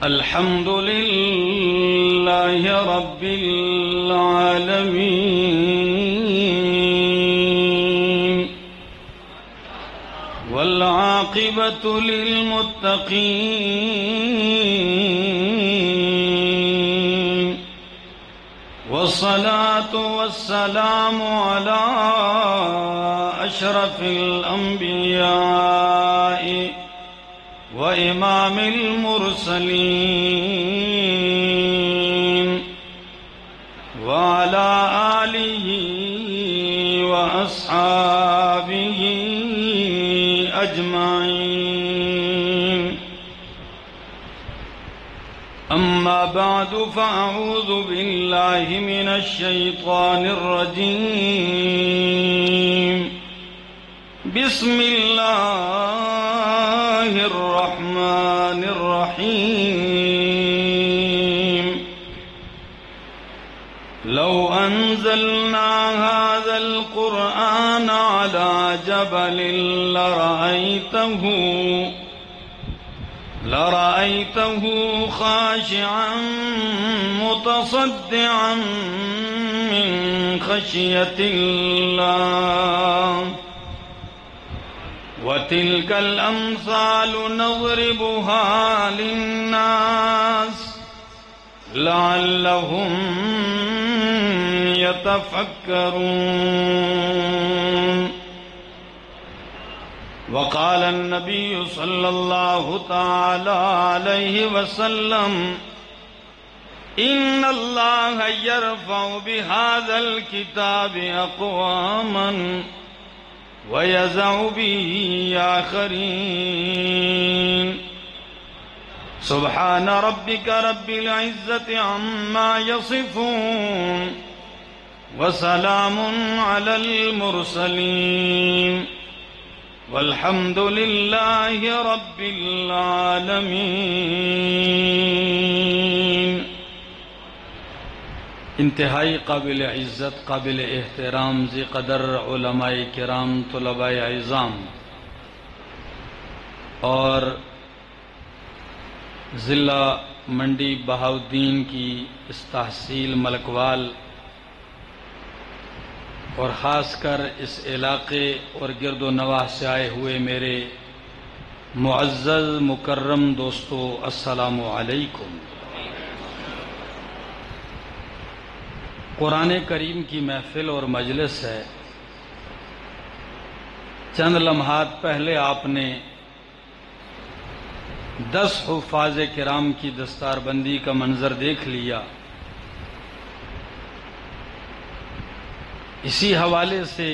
الحمد لله رب العالمين والعاقبة للمتقين والصلاة والسلام على أشرف الأنبياء وإمام المرسلين وعلى آله وأصحابه أجمعين. أما بعد فأعوذ بالله من الشيطان الرجيم. بسم الله الرحمن الرحيم. لو أنزلنا هذا القرآن على جبل لرأيته خاشعا متصدعا من خشية الله. وتلك الأمثال نضربها للناس لعلهم يتفكرون. وقال النبي صلى الله تعالى عليه وسلم: إن الله يرفع بهذا الكتاب أقواما وَيَزَعُ بِهِ آخَرِينَ. سبحان ربك رب العزة عما يصفون وسلام على المرسلين والحمد لله رب العالمين. انتہائی قابل عزت، قابل احترام، ذی قدر علماء کرام، طلباء اعظام اور ضلع منڈی بہاؤالدین کی اس تحصیل ملکوال اور خاص کر اس علاقے اور گرد و نواح سے آئے ہوئے میرے معزز مکرم دوستو، السلام علیکم. قرآن کریم کی محفل اور مجلس ہے. چند لمحات پہلے آپ نے 10 حفاظ کرام کی دستار بندی کا منظر دیکھ لیا. اسی حوالے سے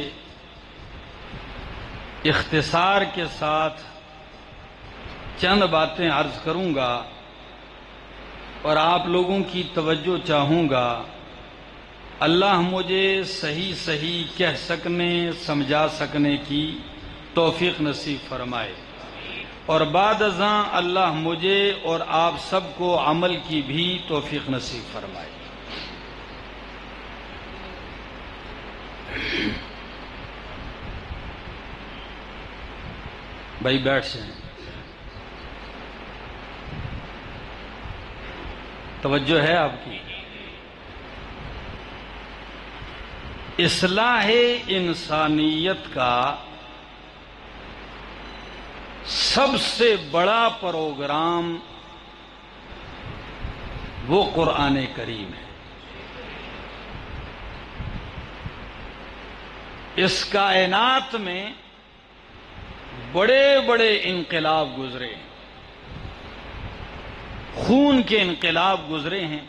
اختصار کے ساتھ چند باتیں عرض کروں گا اور آپ لوگوں کی توجہ چاہوں گا. اللہ مجھے صحیح کہہ سکنے، سمجھا سکنے کی توفیق نصیب فرمائے اور بعد ازاں اللہ مجھے اور آپ سب کو عمل کی بھی توفیق نصیب فرمائے. بھائی بیٹھ جائیں، توجہ ہے آپ کی. اصلاح انسانیت کا سب سے بڑا پروگرام وہ قرآن کریم ہے. اس کائنات میں بڑے بڑے انقلاب گزرے ہیں، خون کے انقلاب گزرے ہیں.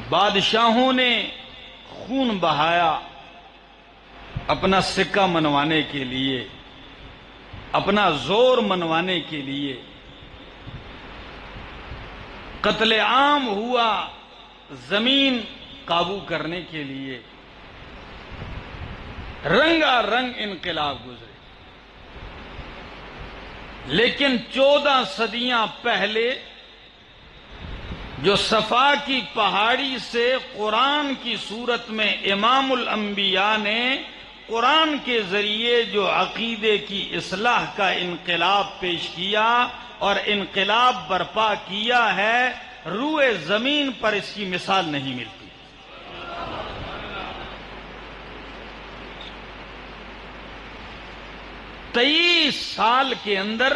بادشاہوں نے خون بہایا اپنا سکہ منوانے کے لیے، اپنا زور منوانے کے لیے. قتل عام ہوا زمین قابو کرنے کے لیے. رنگا رنگ انقلاب گزرے. لیکن 14 صدیاں پہلے جو صفا کی پہاڑی سے قرآن کی صورت میں امام الانبیاء نے قرآن کے ذریعے جو عقیدے کی اصلاح کا انقلاب پیش کیا اور انقلاب برپا کیا ہے، روئے زمین پر اس کی مثال نہیں ملتی۔ 23 سال کے اندر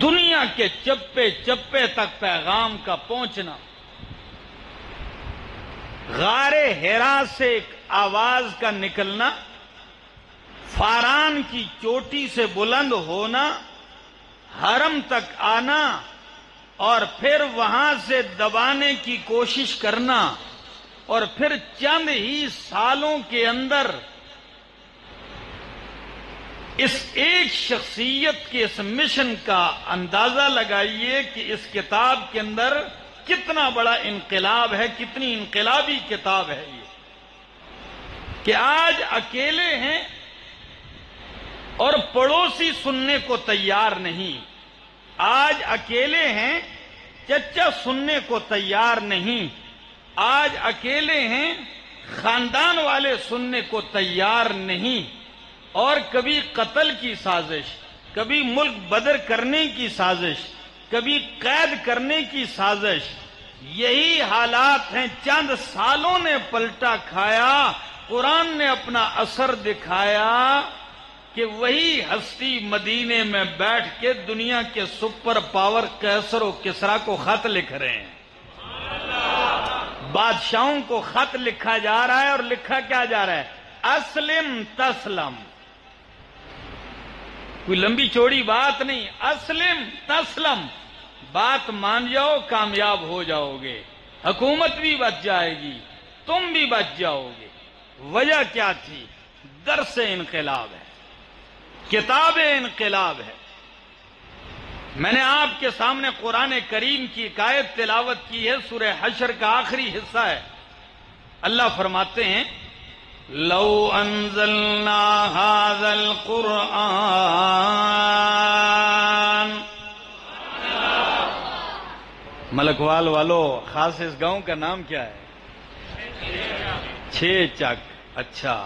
دنیا کے چپے چپے تک پیغام کا پہنچنا، غار حرا سے ایک آواز کا نکلنا، فاران کی چوٹی سے بلند ہونا، حرم تک آنا اور پھر وہاں سے دبانے کی کوشش کرنا، اور پھر چند ہی سالوں کے اندر اس ایک شخصیت کے اس مشن کا اندازہ لگائیے کہ اس کتاب کے اندر کتنا بڑا انقلاب ہے، کتنی انقلابی کتاب ہے یہ، کہ آج اکیلے ہیں اور پڑوسی سننے کو تیار نہیں، آج اکیلے ہیں چچا سننے کو تیار نہیں، آج اکیلے ہیں خاندان والے سننے کو تیار نہیں، اور کبھی قتل کی سازش، کبھی ملک بدر کرنے کی سازش، کبھی قید کرنے کی سازش، یہی حالات ہیں۔ چند سالوں نے پلٹا کھایا، قرآن نے اپنا اثر دکھایا کہ وہی ہستی مدینے میں بیٹھ کے دنیا کے سپر پاور قیصر و کسریٰ کو خط لکھ رہے ہیں، بادشاہوں کو خط لکھا جا رہا ہے، اور لکھا کیا جا رہا ہے؟ اسلم تسلم۔ کوئی لمبی چوڑی بات نہیں، اسلم تسلم، بات مان جاؤ کامیاب ہو جاؤ گے، حکومت بھی بچ جائے گی، تم بھی بچ جاؤ گے۔ وجہ کیا تھی؟ درس انقلاب ہے، کتاب انقلاب ہے۔ میں نے آپ کے سامنے قرآن کریم کی ایک آیت تلاوت کی ہے، سورہ حشر کا آخری حصہ ہے۔ اللہ فرماتے ہیں لو انزلنا هذا القرآن، ملکوال والو، خاص اس گاؤں کا نام کیا ہے؟ چھ چک۔ اچھا،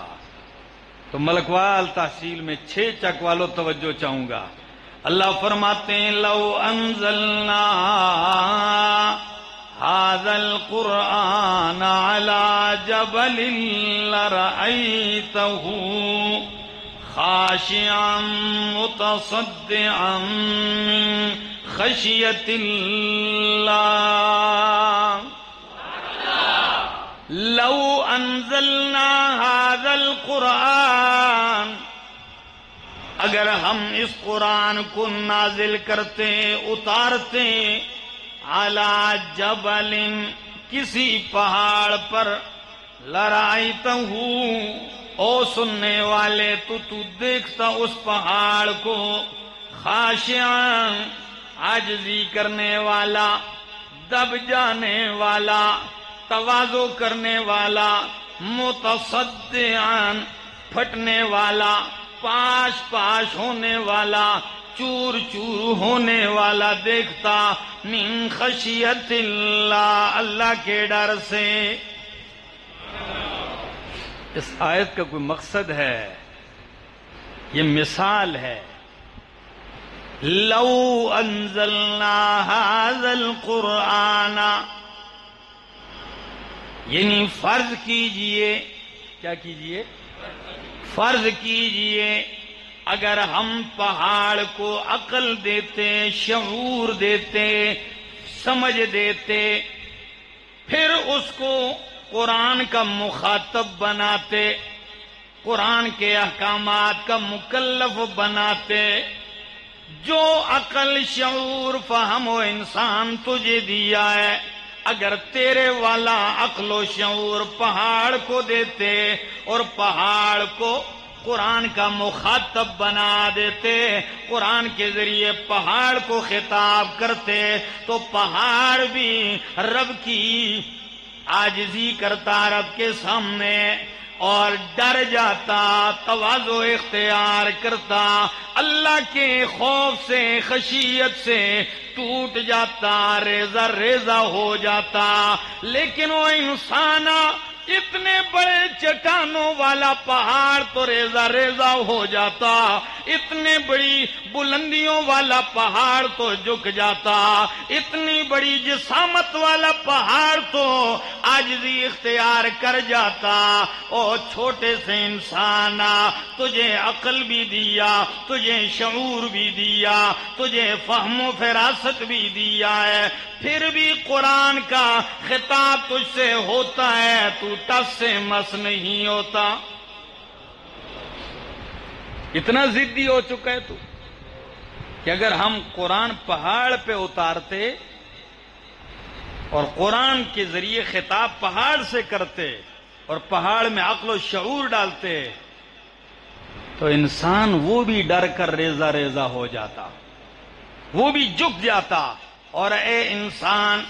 تو ملکوال تحصیل میں چھ چک والو توجہ چاہوں گا۔ اللہ فرماتے ہیں لو انزلنا هذا القرآن على جبل لرأيته خاشعا متصدعا من خشية الله لو انزلنا هذا القرآن، اگر ہم اس قرآن کو نازل کرتے، اتارتے، علی جبل، کسی پہاڑ پر، لرائتہ، او سننے والے تو دیکھتا اس پہاڑ کو، خاشعا، عاجزی کرنے والا، دب جانے والا، تواضع کرنے والا، متصدعا، پھٹنے والا، پاش پاش ہونے والا، چور چور ہونے والا دیکھتا، من خشیت اللہ، اللہ کے ڈر سے۔ اس آیت کا کوئی مقصد ہے؟ یہ مثال ہے۔ لو انزلنا هذا القرآن، یعنی فرض کیجئے، کیا کیجئے؟ فرض کیجئے اگر ہم پہاڑ کو عقل دیتے، شعور دیتے، سمجھ دیتے، پھر اس کو قرآن کا مخاطب بناتے، قرآن کے احکامات کا مکلف بناتے، جو عقل، شعور، فہم و انسان تجھے دیا ہے، اگر تیرے والا عقل و شعور پہاڑ کو دیتے اور پہاڑ کو قرآن کا مخاطب بنا دیتے، قرآن کے ذریعے پہاڑ کو خطاب کرتے، تو پہاڑ بھی رب کی عاجزی کرتا رب کے سامنے، اور ڈر جاتا، تواضع اختیار کرتا، اللہ کے خوف سے، خشیت سے ٹوٹ جاتا، ریزہ ریزہ ہو جاتا۔ لیکن وہ انسان اتنے بڑے چٹانوں والا پہاڑ تو ریزہ ریزہ ہو جاتا، اتنے بڑی بلندیوں والا پہاڑ تو جھک جاتا، اتنی بڑی جسامت والا پہاڑ تو عاجزی اختیار کر جاتا۔ او چھوٹے سے انسان، تجھے عقل بھی دیا، تجھے شعور بھی دیا، تجھے فہم و فراست بھی دیا ہے، پھر بھی قرآن کا خطاب تجھ سے ہوتا ہے، تو ٹس سے مس نہیں ہوتا۔ اتنا ضدی ہو چکا ہے تو کہ اگر ہم قرآن پہاڑ پہ اتارتے اور قرآن کے ذریعے خطاب پہاڑ سے کرتے اور پہاڑ میں عقل و شعور ڈالتے تو انسان وہ بھی ڈر کر ریزہ ریزہ ہو جاتا، وہ بھی جھک جاتا۔ اور اے انسان،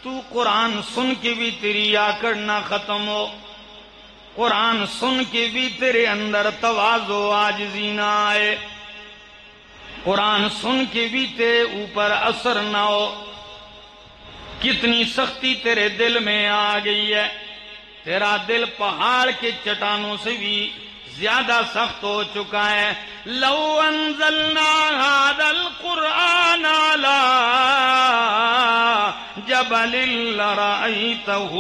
تو قرآن سن کے بھی تیری آکڑ نہ ختم ہو، قرآن سن کے بھی تیرے اندر تواضع عاجزی نہ آئے، قرآن سن کے بھی تیرے اوپر اثر نہ ہو۔ کتنی سختی تیرے دل میں آ گئی ہے، تیرا دل پہاڑ کے چٹانوں سے بھی زیادہ سخت ہو چکا ہے۔ لو انزلنا هذا القرآن على جبل لرأيته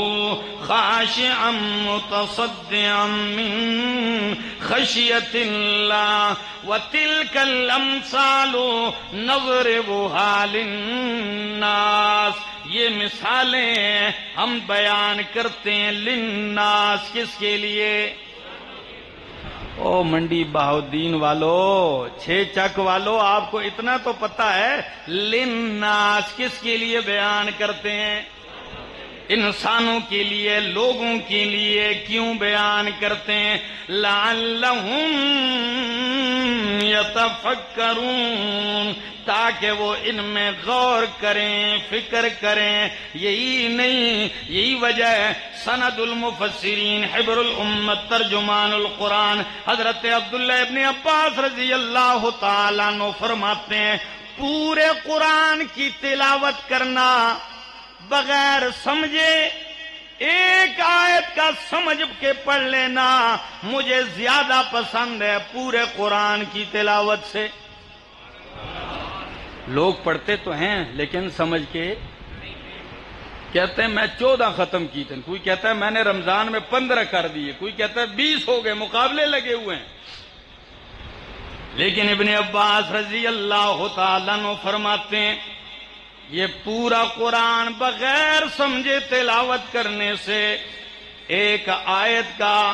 خاشعا متصدعا من خشية الله وتلك الأمثال نضربها للناس۔ یہ مثالیں ہم بیان کرتے ہیں للناس، کس کے لیے؟ او منڈی بہاؤدین والو، چھ چک والو، آپ کو اتنا تو پتا ہے للناس کس کے لیے بیان کرتے ہیں؟ انسانوں کے لیے، لوگوں کے لیے کیوں بیان کرتے ہیں؟ لعلہم یتفکرون، تاکہ وہ ان میں غور کریں، فکر کریں۔ یہی نہیں، یہی وجہ ہے سند المفسرین حبر الامت ترجمان القرآن حضرت عبداللہ ابن عباس رضی اللہ تعالیٰ عنہ فرماتے ہیں، پورے قرآن کی تلاوت کرنا بغیر سمجھے، ایک آیت کا سمجھ کے پڑھ لینا مجھے زیادہ پسند ہے پورے قرآن کی تلاوت سے۔ لوگ پڑھتے تو ہیں لیکن سمجھ کے کہتے ہیں میں 14 ختم کی تھے، کوئی کہتا ہے میں نے رمضان میں 15 کر دیے، کوئی کہتا ہے 20 ہو گئے، مقابلے لگے ہوئے ہیں۔ لیکن ابن عباس رضی اللہ تعالیٰ عنہ فرماتے ہیں یہ پورا قرآن بغیر سمجھے تلاوت کرنے سے ایک آیت کا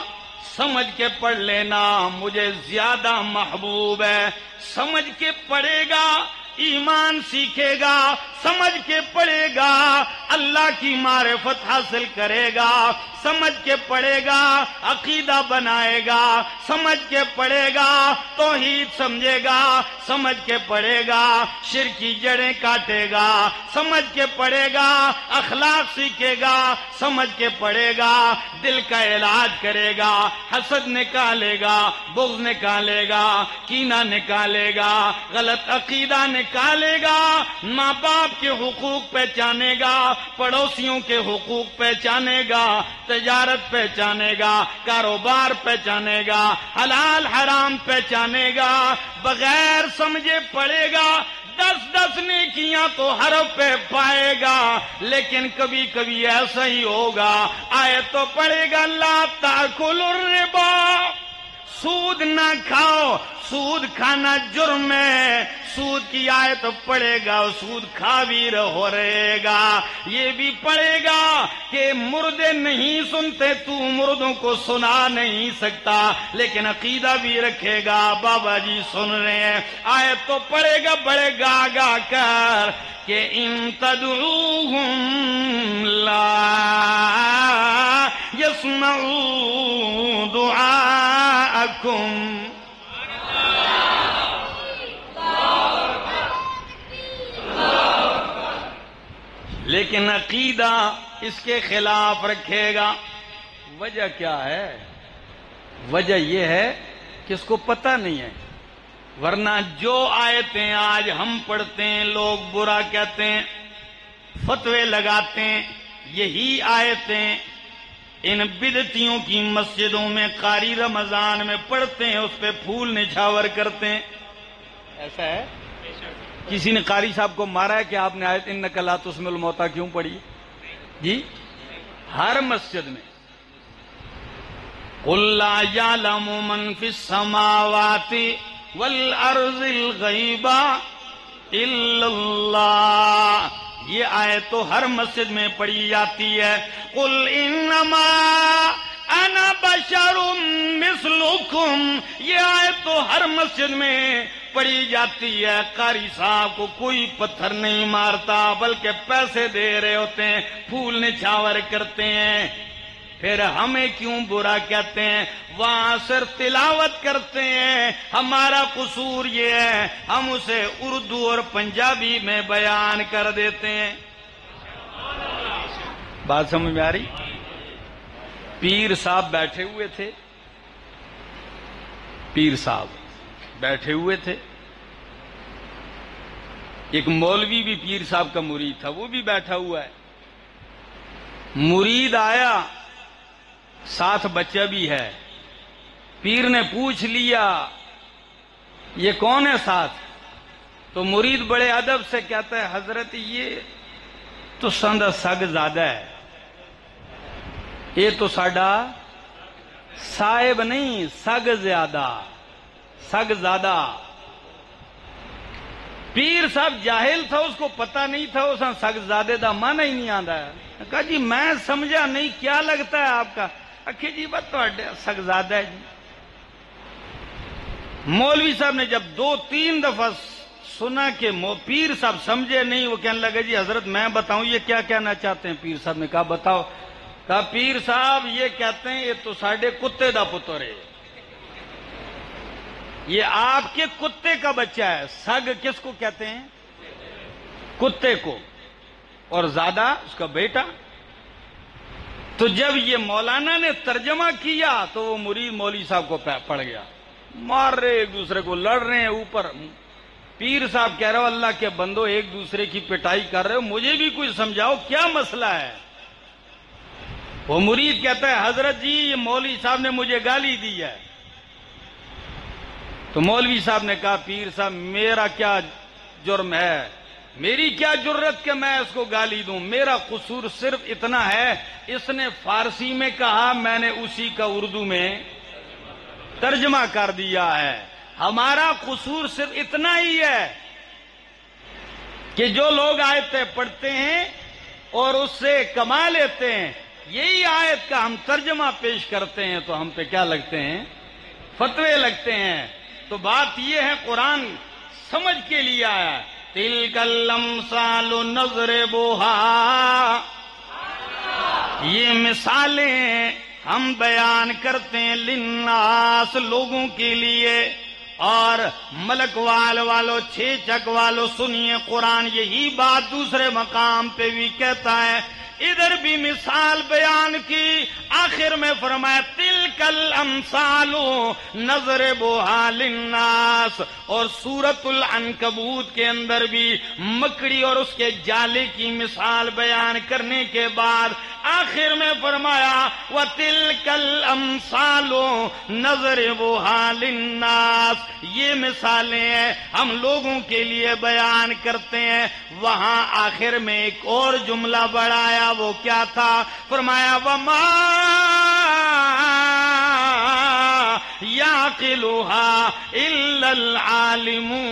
سمجھ کے پڑھ لینا مجھے زیادہ محبوب ہے۔ سمجھ کے پڑھے گا ایمان سیکھے گا، سمجھ کے پڑھے گا اللہ کی معرفت حاصل کرے گا، سمجھ کے پڑھے گا عقیدہ بنائے گا، سمجھ کے پڑھے گا توحید سمجھے گا، سمجھ کے پڑھے گا شرک کی جڑیں کاٹے گا، سمجھ کے پڑھے گا اخلاق سیکھے گا، سمجھ کے پڑھے گا دل کا علاج کرے گا، حسد نکالے گا، بغض نکالے گا، کینہ نکالے گا، غلط عقیدہ نکالے گا، ماں باپ کے حقوق پہچانے گا، پڑوسیوں کے حقوق پہچانے گا، تجارت پہچانے گا، کاروبار پہچانے گا، حلال حرام پہچانے گا، بغیر سمجھے پڑے گا 10 نیکیاں تو حرف پہ پائے گا، لیکن کبھی کبھی ایسا ہی ہوگا آیت تو پڑھے گا لا تاکلوا الربا، سود نہ کھاؤ، سود کھانا جرم ہے، سود کی آیت پڑھے گا سود کھا بھی رہے گا، یہ بھی پڑھے گا کہ مردے نہیں سنتے تو مردوں کو سنا نہیں سکتا، لیکن عقیدہ بھی رکھے گا بابا جی سن رہے ہیں، آیت تو پڑھے گا بڑے گا گا کر کہ ان تدعوہم لا يسمعوا دعاءکم۔ لیکن عقیدہ اس کے خلاف رکھے گا۔ وجہ کیا ہے؟ وجہ یہ ہے کہ اس کو پتہ نہیں ہے، ورنہ جو آیتیں آج ہم پڑھتے ہیں لوگ برا کہتے ہیں، فتوے لگاتے ہیں، یہی آیتیں ان بدعتیوں کی مسجدوں میں قاری رمضان میں پڑھتے ہیں، اس پہ پھول نچھاور کرتے ہیں۔ ایسا ہے؟ کسی نے قاری صاحب کو مارا ہے کہ آپ نے آیت انک لا تسمع الموتیٰ کیوں پڑھی؟ جی ہر مسجد میں قل لا یعلم من فی السماوات والارض الغیب الا اللہ، یہ آیت تو ہر مسجد میں پڑھی جاتی ہے۔ قل انما انا بشر مثلکم، یہ آیت تو ہر مسجد میں پڑھی جاتی ہے۔ قاری صاحب کو کوئی پتھر نہیں مارتا بلکہ پیسے دے رہے ہوتے ہیں، پھول نچھاور کرتے ہیں۔ پھر ہمیں کیوں برا کہتے ہیں؟ وہاں صرف تلاوت کرتے ہیں، ہمارا قصور یہ ہے ہم اسے اردو اور پنجابی میں بیان کر دیتے ہیں۔ بات سمجھ میں آ رہی؟ پیر صاحب بیٹھے ہوئے تھے، پیر صاحب بیٹھے ہوئے تھے، ایک مولوی بھی پیر صاحب کا مرید تھا، وہ بھی بیٹھا ہوا ہے۔ مرید آیا، ساتھ بچہ بھی ہے، پیر نے پوچھ لیا یہ کون ہے ساتھ؟ تو مرید بڑے ادب سے کہتا ہے حضرت یہ تو ساندا سگ زیادہ ہے، یہ تو ساڈا صاحب نہیں، سگ زیادہ، سگ زیادہ۔ پیر صاحب جاہل تھا، اس کو پتہ نہیں تھا، اس نے سگ زیادہ دا مانا ہی نہیں آندا ہے۔ کہا جی میں سمجھا نہیں، کیا لگتا ہے آپ کا؟ اکھے جی بات تو سگ زیادہ ہے جی۔ مولوی صاحب نے جب 2-3 دفعہ سنا کہ پیر صاحب سمجھے نہیں، وہ کہنے لگے جی حضرت میں بتاؤں یہ کیا کہنا چاہتے ہیں؟ پیر صاحب نے کہا بتاؤ۔ کہا پیر صاحب یہ کہتے ہیں یہ تو ساڈے کتے دا پتر ہے، یہ آپ کے کتے کا بچہ ہے۔ سگ کس کو کہتے ہیں؟ کتے کو، اور زیادہ اس کا بیٹا۔ تو جب یہ مولانا نے ترجمہ کیا تو وہ مرید مولوی صاحب کو پڑ گیا، مار رہے ایک دوسرے کو، لڑ رہے ہیں اوپر۔ پیر صاحب کہہ رہے ہو اللہ کے بندو ایک دوسرے کی پٹائی کر رہے ہو، مجھے بھی کچھ سمجھاؤ کیا مسئلہ ہے؟ وہ مرید کہتا ہے حضرت جی یہ مولوی صاحب نے مجھے گالی دی ہے۔ تو مولوی صاحب نے کہا پیر صاحب میرا کیا جرم ہے، میری کیا جرت کہ میں اس کو گالی دوں؟ میرا قصور صرف اتنا ہے اس نے فارسی میں کہا، میں نے اسی کا اردو میں ترجمہ کر دیا ہے۔ ہمارا قصور صرف اتنا ہی ہے کہ جو لوگ آیتیں پڑھتے ہیں اور اس سے کما لیتے ہیں، یہی آیت کا ہم ترجمہ پیش کرتے ہیں تو ہم پہ کیا لگتے ہیں؟ فتوے لگتے ہیں۔ تو بات یہ ہے قرآن سمجھ کے لیے آیا ہے۔ تِلْكَ الْأَمْثَالُ نَضْرِبُهَا، یہ مثالیں ہم بیان کرتے ہیں للناس، لوگوں کے لیے۔ اور ملک والو چھ چک والو سنیے، قرآن یہی بات دوسرے مقام پہ بھی کہتا ہے، ادھر بھی مثال بیان کی، آخر میں فرمایا تلک الامثال نضربها للناس۔ اور سورۃ العنکبوت کے اندر بھی مکڑی اور اس کے جالے کی مثال بیان کرنے کے بعد آخر میں فرمایا وَتِلْكَ الْأَمْثَالُ نَضْرِبُهَا لِلنَّاسِ، یہ مثالیں ہیں ہم لوگوں کے لیے بیان کرتے ہیں۔ وہاں آخر میں ایک اور جملہ بڑھایا، وہ کیا تھا؟ فرمایا وَمَا يَعْقِلُهَا إِلَّا الْعَالِمُونَ،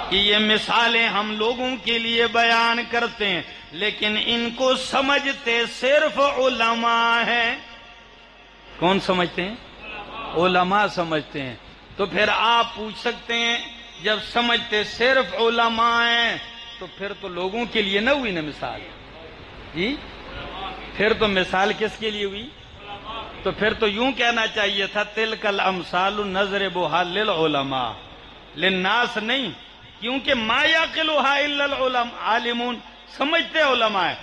کہ یہ مثالیں ہم لوگوں کے لیے بیان کرتے ہیں لیکن ان کو سمجھتے صرف علماء ہیں۔ کون سمجھتے ہیں؟ علماء سمجھتے ہیں۔ تو پھر آپ پوچھ سکتے ہیں جب سمجھتے صرف علماء ہیں تو پھر تو لوگوں کے لیے نہ ہوئی نا مثال؟ جی پھر تو مثال کس کے لیے ہوئی؟ تو پھر تو یوں کہنا چاہیے تھا تلک الامثال نضربها للعلماء، للناس نہیں، کیونکہ ما یعقلها الا العالمون، سمجھتے علماء ہے۔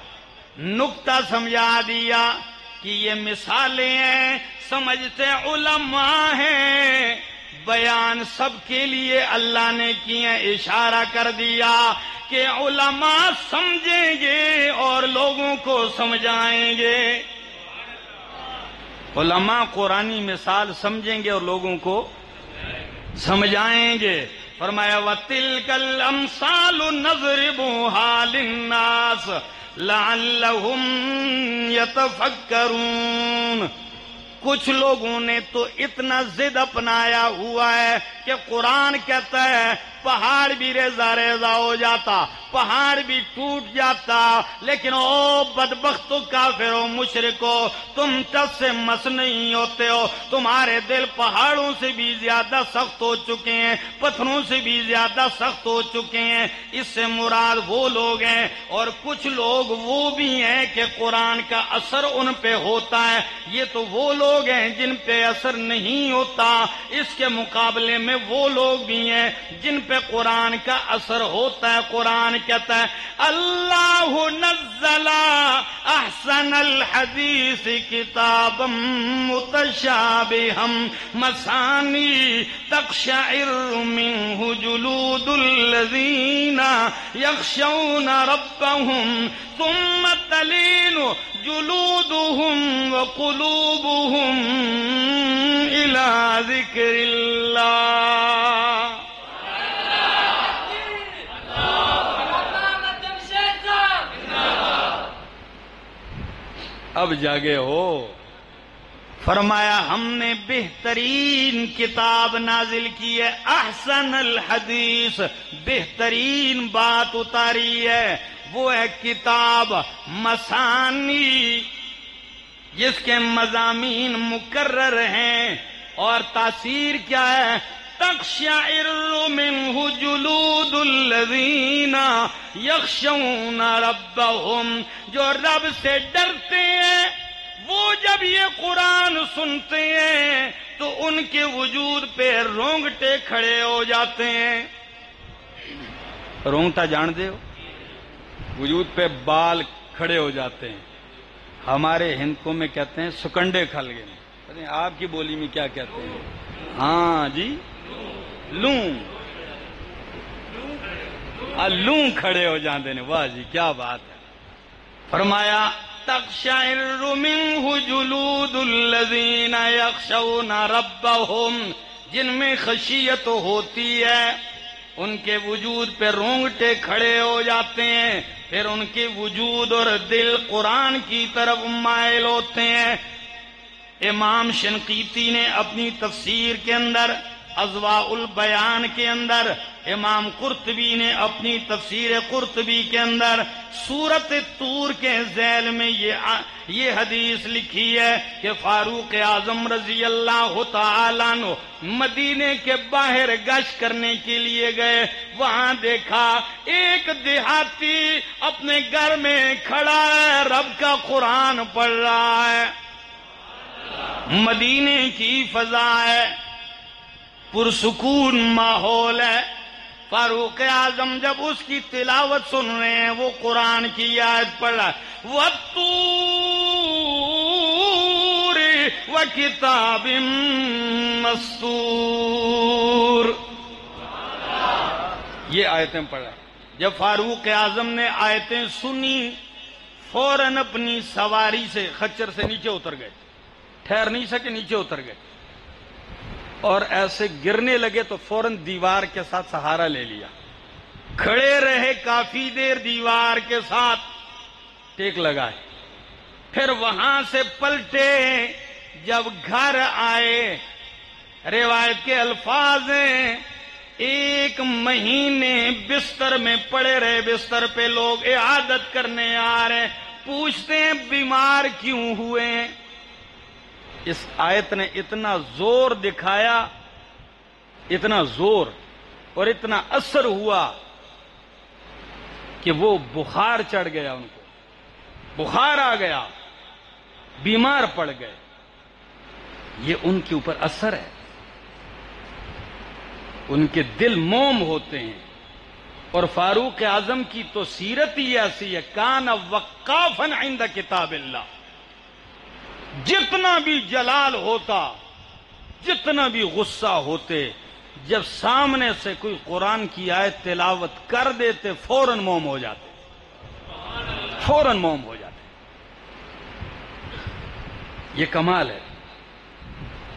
نقطہ سمجھا دیا کہ یہ مثالیں ہیں، سمجھتے علماء ہیں، بیان سب کے لیے اللہ نے کیے، اشارہ کر دیا کہ علماء سمجھیں گے اور لوگوں کو سمجھائیں گے۔ علماء قرآنی مثال سمجھیں گے اور لوگوں کو سمجھائیں گے۔ فرمایا وَتِلْكَ الْأَمْثَالُ نَضْرِبُهَا لِلنَّاسِ لَعَلَّهُمْ يَتَفَكَّرُونَ۔ کچھ لوگوں نے تو اتنا ضد اپنایا ہوا ہے کہ قرآن کہتا ہے پہاڑ بھی ریزہ ریزہ ہو جاتا، پہاڑ بھی ٹوٹ جاتا، لیکن او بدبختو کافرو مشرکو، تم ٹس سے مس نہیں ہوتے ہو، تمہارے دل پہاڑوں سے بھی زیادہ سخت ہو چکے ہیں، پتھروں سے بھی زیادہ سخت ہو چکے ہیں۔ اس سے مراد وہ لوگ ہیں، اور کچھ لوگ وہ بھی ہیں کہ قرآن کا اثر ان پہ ہوتا ہے، یہ تو وہ لوگ ہیں جن پہ اثر نہیں ہوتا۔ اس کے مقابلے میں وہ لوگ بھی ہیں جن پہ قرآن کا اثر ہوتا ہے۔ قرآن کہتا ہے اللہ نزل احسن الحدیث کتابا متشابہا مثانی تقشعر منہ جلود الذین یخشون ربهم ثم تلین جلودهم وقلوبهم إلى ذکر اللہ۔ اب جاگے ہو۔ فرمایا ہم نے بہترین کتاب نازل کی ہے، احسن الحدیث، بہترین بات اتاری ہے، وہ ہے کتاب مثانی، جس کے مضامین مکرر ہیں، اور تاثیر کیا ہے؟ تقشعر منہ جلود الذین یخشون ربهم، جو رب سے ڈرتے ہیں وہ جب یہ قرآن سنتے ہیں تو ان کے وجود پہ رونگٹے کھڑے ہو جاتے ہیں۔ رونگٹا جان دے ہو؟ وجود پہ بال کھڑے ہو جاتے ہیں۔ ہمارے ہندکوں میں کہتے ہیں سکنڈے کھل گئے، پتہ نہیں آپ کی بولی میں کیا کہتے ہیں؟ ہاں جی، لوں لوں کھڑے ہو جاندے نے۔ واہ جی کیا بات ہے۔ فرمایا تقشعر منہ جلود الذین یخشون ربهم، جن میں خشیت ہوتی ہے ان کے وجود پہ رونگٹے کھڑے ہو جاتے ہیں، پھر ان کے وجود اور دل قرآن کی طرف مائل ہوتے ہیں۔ امام شنقیطی نے اپنی تفسیر کے اندر، اضواء البیان کے اندر، امام قرطبی نے اپنی تفسیر قرطبی کے اندر سورۃ طور کے ذیل میں یہ حدیث لکھی ہے کہ فاروق اعظم رضی اللہ تعالیٰ عنہ مدینے کے باہر گشت کرنے کے لیے گئے، وہاں دیکھا ایک دیہاتی اپنے گھر میں کھڑا ہے، رب کا قرآن پڑھ رہا ہے، مدینے کی فضا ہے، پرسکون ماحول ہے۔ فاروق اعظم جب اس کی تلاوت سن رہے ہیں، وہ قرآن کی آیت پڑھ رہا ہے، وَالطُّورِ وَكِتَابٍ مَّسْطُورٍ، یہ آیتیں پڑھ رہا ہے۔ جب فاروق اعظم نے آیتیں سنی، فوراً اپنی سواری سے، خچر سے نیچے اتر گئے، ٹھہر نہیں سکے، نیچے اتر گئے، اور ایسے گرنے لگے تو فوراً دیوار کے ساتھ سہارا لے لیا، کھڑے رہے کافی دیر دیوار کے ساتھ، ٹیک لگائے، پھر وہاں سے پلٹے، جب گھر آئے، روایت کے الفاظ ہیں 1 مہینے بستر میں پڑے رہے، بستر پہ لوگ عیادت کرنے آ رہے، پوچھتے ہیں بیمار کیوں ہوئے ہیں؟ اس آیت نے اتنا زور دکھایا، اتنا زور اور اتنا اثر ہوا کہ وہ بخار چڑھ گیا، ان کو بخار آ گیا، بیمار پڑ گئے۔ یہ ان کے اوپر اثر ہے، ان کے دل موم ہوتے ہیں۔ اور فاروق اعظم کی تو سیرت ہی ایسی ہے، کان وقافا عند کتاب اللہ، جتنا بھی جلال ہوتا، جتنا بھی غصہ ہوتے، جب سامنے سے کوئی قرآن کی آیت تلاوت کر دیتے فوراً موم ہو جاتے، فوراً موم ہو جاتے۔ یہ کمال ہے۔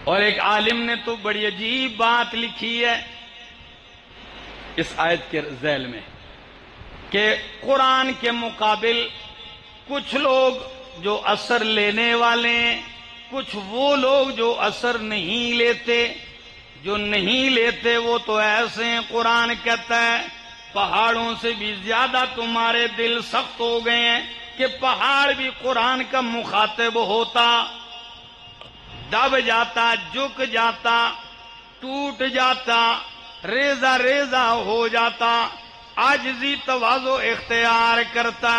اور ایک عالم نے تو بڑی عجیب بات لکھی ہے اس آیت کے ذیل میں کہ قرآن کے مقابل کچھ لوگ جو اثر لینے والے ہیں، کچھ وہ لوگ جو اثر نہیں لیتے، جو نہیں لیتے وہ تو ایسے ہیں، قرآن کہتا ہے پہاڑوں سے بھی زیادہ تمہارے دل سخت ہو گئے ہیں کہ پہاڑ بھی قرآن کا مخاطب ہوتا دب جاتا، جھک جاتا، ٹوٹ جاتا، ریزہ ریزہ ہو جاتا، عاجزی تواضع اختیار کرتا۔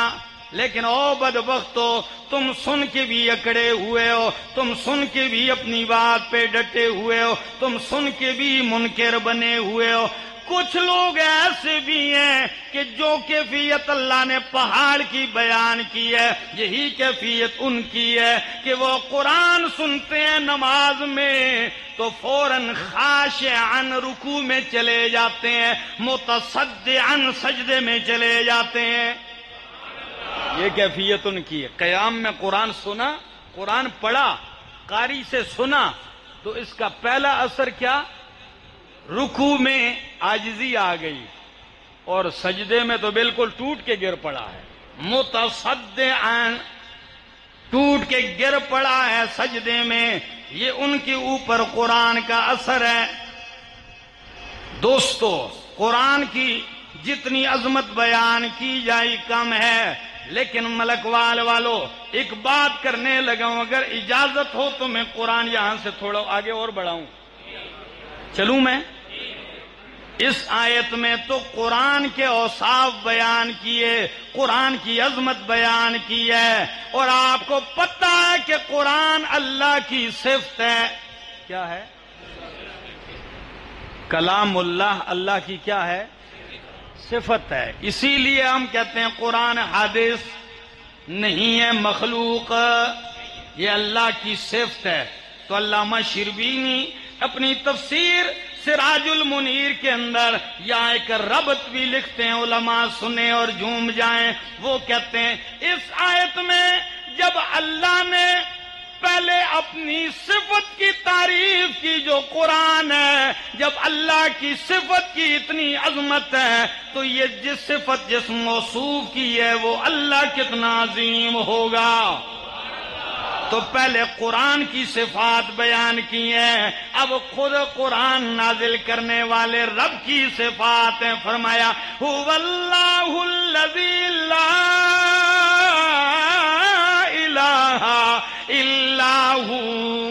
لیکن او بدبختو، تم سن کے بھی اکڑے ہوئے ہو، تم سن کے بھی اپنی بات پہ ڈٹے ہوئے ہو، تم سن کے بھی منکر بنے ہوئے ہو۔ کچھ لوگ ایسے بھی ہیں کہ جو کیفیت اللہ نے پہاڑ کی بیان کی ہے، یہی کیفیت ان کی ہے کہ وہ قرآن سنتے ہیں نماز میں تو فوراً خاشعاً رکوع میں چلے جاتے ہیں، متصدعاً سجدے میں چلے جاتے ہیں۔ یہ کیفیت ان کی ہے۔ قیام میں قرآن سنا، قرآن پڑھا، قاری سے سنا تو اس کا پہلا اثر کیا؟ رکوع میں عاجزی آ گئی، اور سجدے میں تو بالکل ٹوٹ کے گر پڑا ہے، متصدعاً ٹوٹ کے گر پڑا ہے سجدے میں۔ یہ ان کے اوپر قرآن کا اثر ہے۔ دوستو، قرآن کی جتنی عظمت بیان کی جائے کم ہے، لیکن ملک والو ایک بات کرنے لگا ہوں، اگر اجازت ہو تو میں قرآن یہاں سے تھوڑا آگے اور بڑھاؤں، چلوں میں؟ اس آیت میں تو قرآن کے اوصاف بیان کیے، قرآن کی عظمت بیان کی ہے، اور آپ کو پتہ ہے کہ قرآن اللہ کی صفت ہے۔ کیا ہے؟ کلام اللہ، اللہ کی کیا ہے؟ صفت ہے۔ اسی لیے ہم کہتے ہیں قرآن حادث نہیں ہے، مخلوق، یہ اللہ کی صفت ہے۔ تو علامہ شربینی اپنی تفسیر سراج المنیر کے اندر یا ایک ربط بھی لکھتے ہیں، علماء سنیں اور جھوم جائیں۔ وہ کہتے ہیں اس آیت میں جب اللہ نے پہلے اپنی صفت کی تعریف کی جو قرآن ہے، جب اللہ کی صفت کی اتنی عظمت ہے تو یہ جس صفت جس موصوف کی ہے وہ اللہ کتنا عظیم ہوگا۔ تو پہلے قرآن کی صفات بیان کی ہیں، اب خود قرآن نازل کرنے والے رب کی صفات ہیں۔ فرمایا هو اللہ الذی لا الہ الا هو،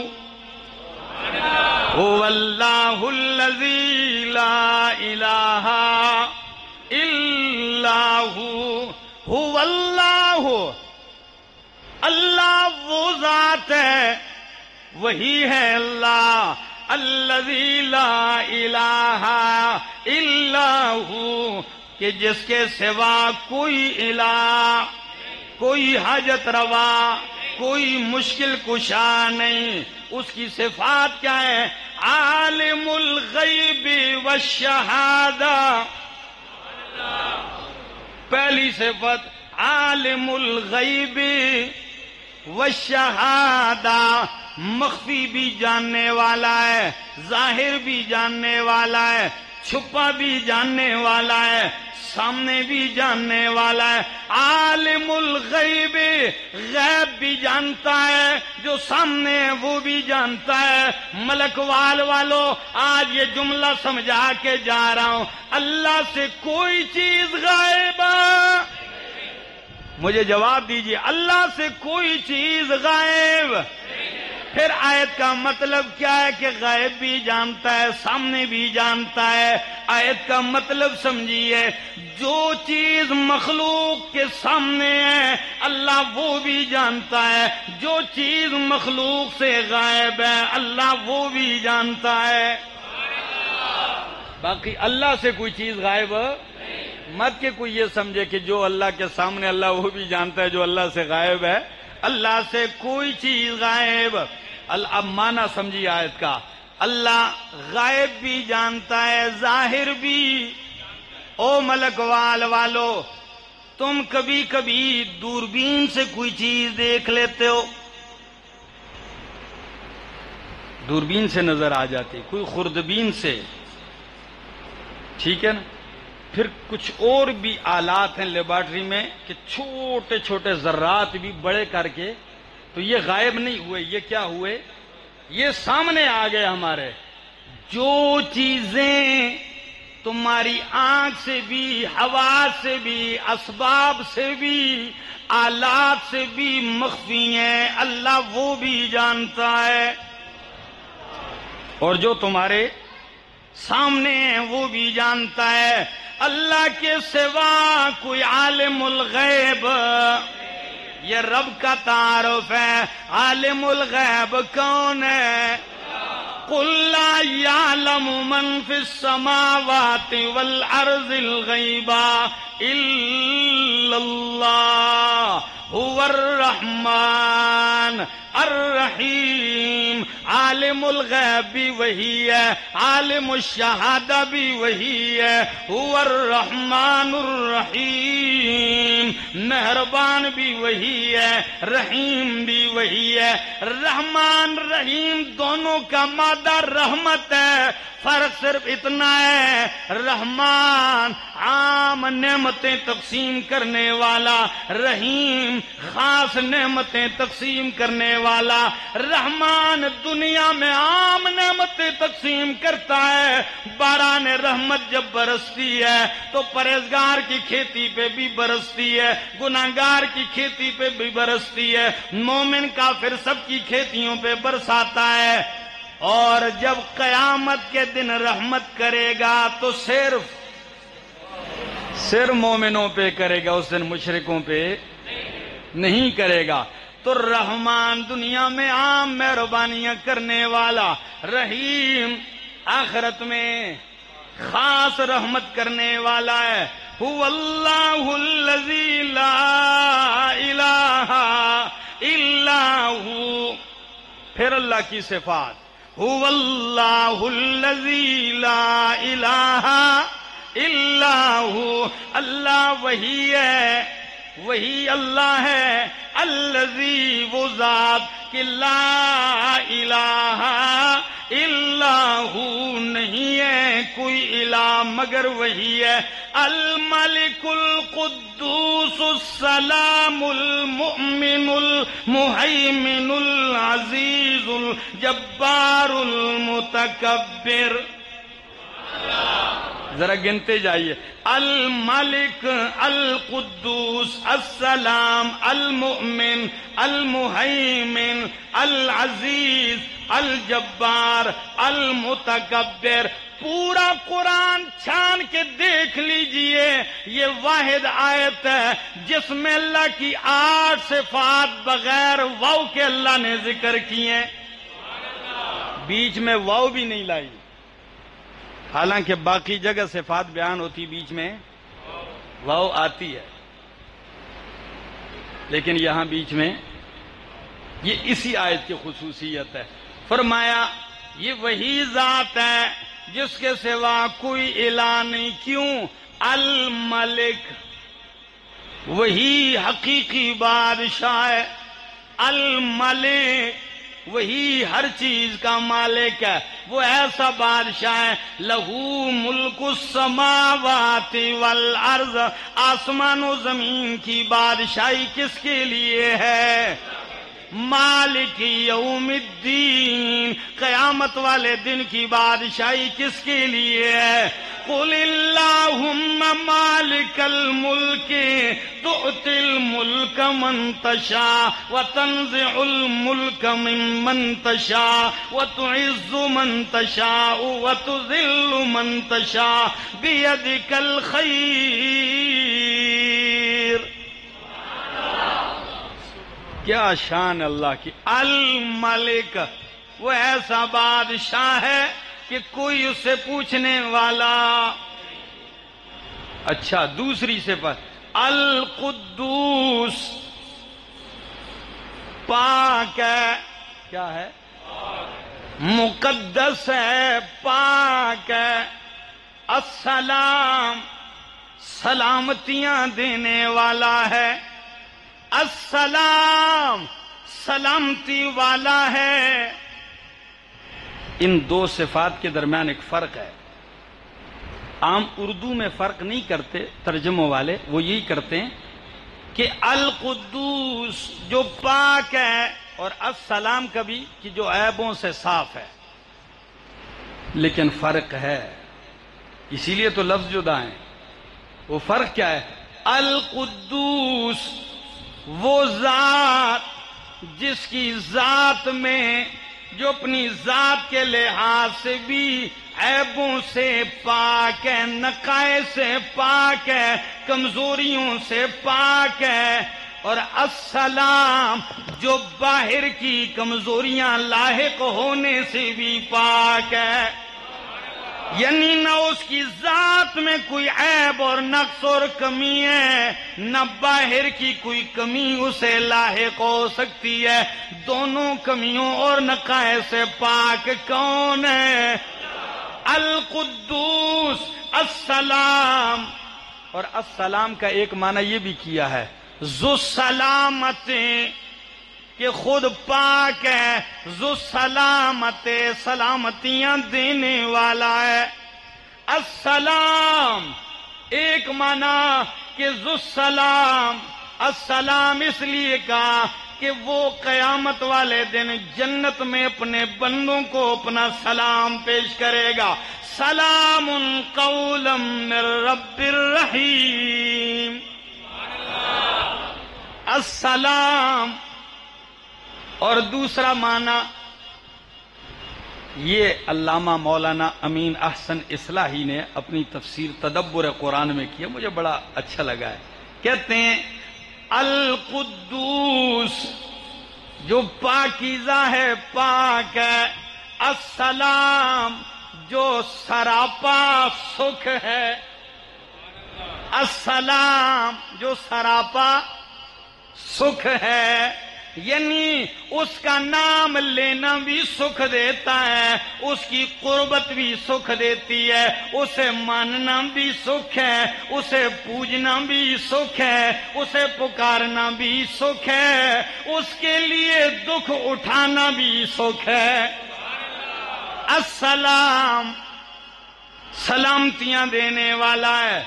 هو اللہ الذی لا الہ الا هو، هو اللہ، اللہ وہ ذات ہے، وہی ہے اللہ، الذی لا الہ الا ہو، کہ جس کے سوا کوئی الہ، کوئی حاجت روا، کوئی مشکل کشا نہیں۔ اس کی صفات کیا ہے؟ عالم الغیب والشہادہ، پہلی صفت عالم الغیب والشہادہ، مخفی بھی جاننے والا ہے، ظاہر بھی جاننے والا ہے، چھپا بھی جاننے والا ہے، سامنے بھی جاننے والا ہے۔ عالم الغیب، غیب بھی جانتا ہے، جو سامنے ہے وہ بھی جانتا ہے۔ ملک والو، آج یہ جملہ سمجھا کے جا رہا ہوں، اللہ سے کوئی چیز غائب ہے؟ مجھے جواب دیجئے، اللہ سے کوئی چیز غائب؟ پھر آیت کا مطلب کیا ہے کہ غائب بھی جانتا ہے، سامنے بھی جانتا ہے۔ آیت کا مطلب سمجھیے، جو چیز مخلوق کے سامنے ہے اللہ وہ بھی جانتا ہے، جو چیز مخلوق سے غائب ہے اللہ وہ بھی جانتا ہے۔ باقی اللہ سے کوئی چیز غائب مت کہ کوئی یہ سمجھے کہ جو اللہ کے سامنے اللہ وہ بھی جانتا ہے، جو اللہ سے غائب ہے اللہ سے کوئی چیز غائب. اب معنی سمجھی آیت کا. اللہ غائب بھی جانتا ہے، ظاہر بھی. او ملک والو، تم کبھی کبھی دوربین سے کوئی چیز دیکھ لیتے ہو، دوربین سے نظر آ جاتی، کوئی خوردبین سے، ٹھیک ہے نا. پھر کچھ اور بھی آلات ہیں لیبارٹری میں کہ چھوٹے چھوٹے ذرات بھی بڑے کر کے، تو یہ غائب نہیں ہوئے، یہ کیا ہوئے؟ یہ سامنے آ گئے ہمارے. جو چیزیں تمہاری آنکھ سے بھی، ہوا سے بھی، اسباب سے بھی، آلات سے بھی مخفی ہیں، اللہ وہ بھی جانتا ہے. اور جو تمہارے سامنے ہیں وہ بھی جانتا ہے. اللہ کے سوا کوئی عالم الغیب، یہ رب کا تعارف ہے. عالم الغیب کون ہے؟ قل لا يعلم من في السماوات والارض الغیب الا اللہ هو الرحمن الرحیم. عالم الغیب بھی وہی ہے، عالم الشہادہ بھی وہی ہے. هو الرحمن الرحیم، مہربان بھی وہی ہے، رحیم بھی وہی ہے. رحمان رحیم دونوں کا مادہ رحمت ہے، فرق صرف اتنا ہے، رحمان عام نعمتیں تقسیم کرنے والا، رحیم خاص نعمتیں تقسیم کرنے والا. رحمان دنیا میں عام نعمتیں تقسیم کرتا ہے. باران رحمت جب برستی ہے تو پرہیزگار کی کھیتی پہ بھی برستی ہے، گناہگار کی کھیتی پہ بھی برستی ہے، مومن کافر سب کی کھیتیوں پہ برساتا ہے. اور جب قیامت کے دن رحمت کرے گا تو صرف مومنوں پہ کرے گا، اس دن مشرکوں پہ نہیں کرے گا. تو رحمان دنیا میں عام مہربانیاں کرنے والا، رحیم آخرت میں خاص رحمت کرنے والا ہے. هو اللہ الذی لا الہ الا ہو. پھر اللہ کی صفات، هو اللہ الذی لا الہ الا ہو. اللہ وہی ہے، وہی اللہ ہے. الذی وہ ذات کہ لا الہ الا ہو، نہیں ہے کوئی الہ مگر وہی ہے. الملک القدوس السلام المؤمن المہیمن العزیز الجبار المتکبر. ذرا گنتے جائیے. الملک، القدوس، السلام، المؤمن، المہیمن، العزیز، الجبار، المتکبر. پورا قرآن چھان کے دیکھ لیجئے، یہ واحد آیت ہے جس میں اللہ کی 8 صفات بغیر واو کے اللہ نے ذکر کی ہیں. بیچ میں واو بھی نہیں لائی، حالانکہ باقی جگہ صفات بیان ہوتی بیچ میں واو آتی ہے، لیکن یہاں بیچ میں یہ اسی آیت کی خصوصیت ہے. فرمایا یہ وہی ذات ہے جس کے سوا کوئی الہ نہیں. کیوں؟ الملک، وہی حقیقی بادشاہ ہے. الملک وہی ہر چیز کا مالک ہے، وہ ایسا بادشاہ ہے. لہو ملک السماوات والارض، آسمان و زمین کی بادشاہی کس کے لیے ہے؟ مالک یوم الدین، قیامت والے دن کی بادشاہی کس کے لیے ہے؟ قل اللہم مالک الملک تؤتی الملک من تشاء وتنزع الملک ممن تشاء وتعز من تشاء وتذل من تشاء بیدک الخیر. کیا شان اللہ کی. الملک، وہ ایسا بادشاہ ہے کہ کوئی اس سے پوچھنے والا. اچھا، دوسری صفت القدوس، پاک ہے. کیا ہے؟ مقدس ہے، پاک ہے. السلام سلامتیاں دینے والا ہے. السلام سلامتی والا ہے. ان دو صفات کے درمیان ایک فرق ہے. عام اردو میں فرق نہیں کرتے ترجموں والے، وہ یہی کرتے ہیں کہ القدوس جو پاک ہے اور السلام کبھی کہ جو عیبوں سے صاف ہے. لیکن فرق ہے، اسی لیے تو لفظ جدا ہیں. وہ فرق کیا ہے؟ القدوس وہ ذات جس کی ذات میں جو اپنی ذات کے لحاظ سے بھی عیبوں سے پاک ہے، نقائص سے پاک ہے، کمزوریوں سے پاک ہے. اور السلام جو باہر کی کمزوریاں لاحق ہونے سے بھی پاک ہے. یعنی نہ اس کی ذات میں کوئی عیب اور نقص اور کمی ہے، نہ باہر کی کوئی کمی اسے لاحق ہو سکتی ہے. دونوں کمیوں اور نقائص سے پاک کون ہے؟ القدوس السلام. اور السلام کا ایک معنی یہ بھی کیا ہے ذو سلامتیں، کہ خود پاک ہے. ذو سلامت سلامتیاں دینے والا ہے. السلام ایک معنی کہ ذو السلام. السلام اس لیے کہا کہ وہ قیامت والے دن جنت میں اپنے بندوں کو اپنا سلام پیش کرے گا. سلام قولا من رب الرحیم. السلام. اور دوسرا معنی یہ علامہ مولانا امین احسن اصلاحی نے اپنی تفسیر تدبر قرآن میں کیا، مجھے بڑا اچھا لگا ہے. کہتے ہیں القدوس جو پاکیزہ ہے، پاک ہے. السلام جو سراپا سکھ ہے. السلام جو سراپا سکھ ہے، یعنی اس کا نام لینا بھی سکھ دیتا ہے، اس کی قربت بھی سکھ دیتی ہے، اسے ماننا بھی سکھ ہے، اسے پوجنا بھی سکھ ہے، اسے پکارنا بھی سکھ ہے، اس کے لیے دکھ اٹھانا بھی سکھ ہے. السلام سلامتیاں دینے والا ہے.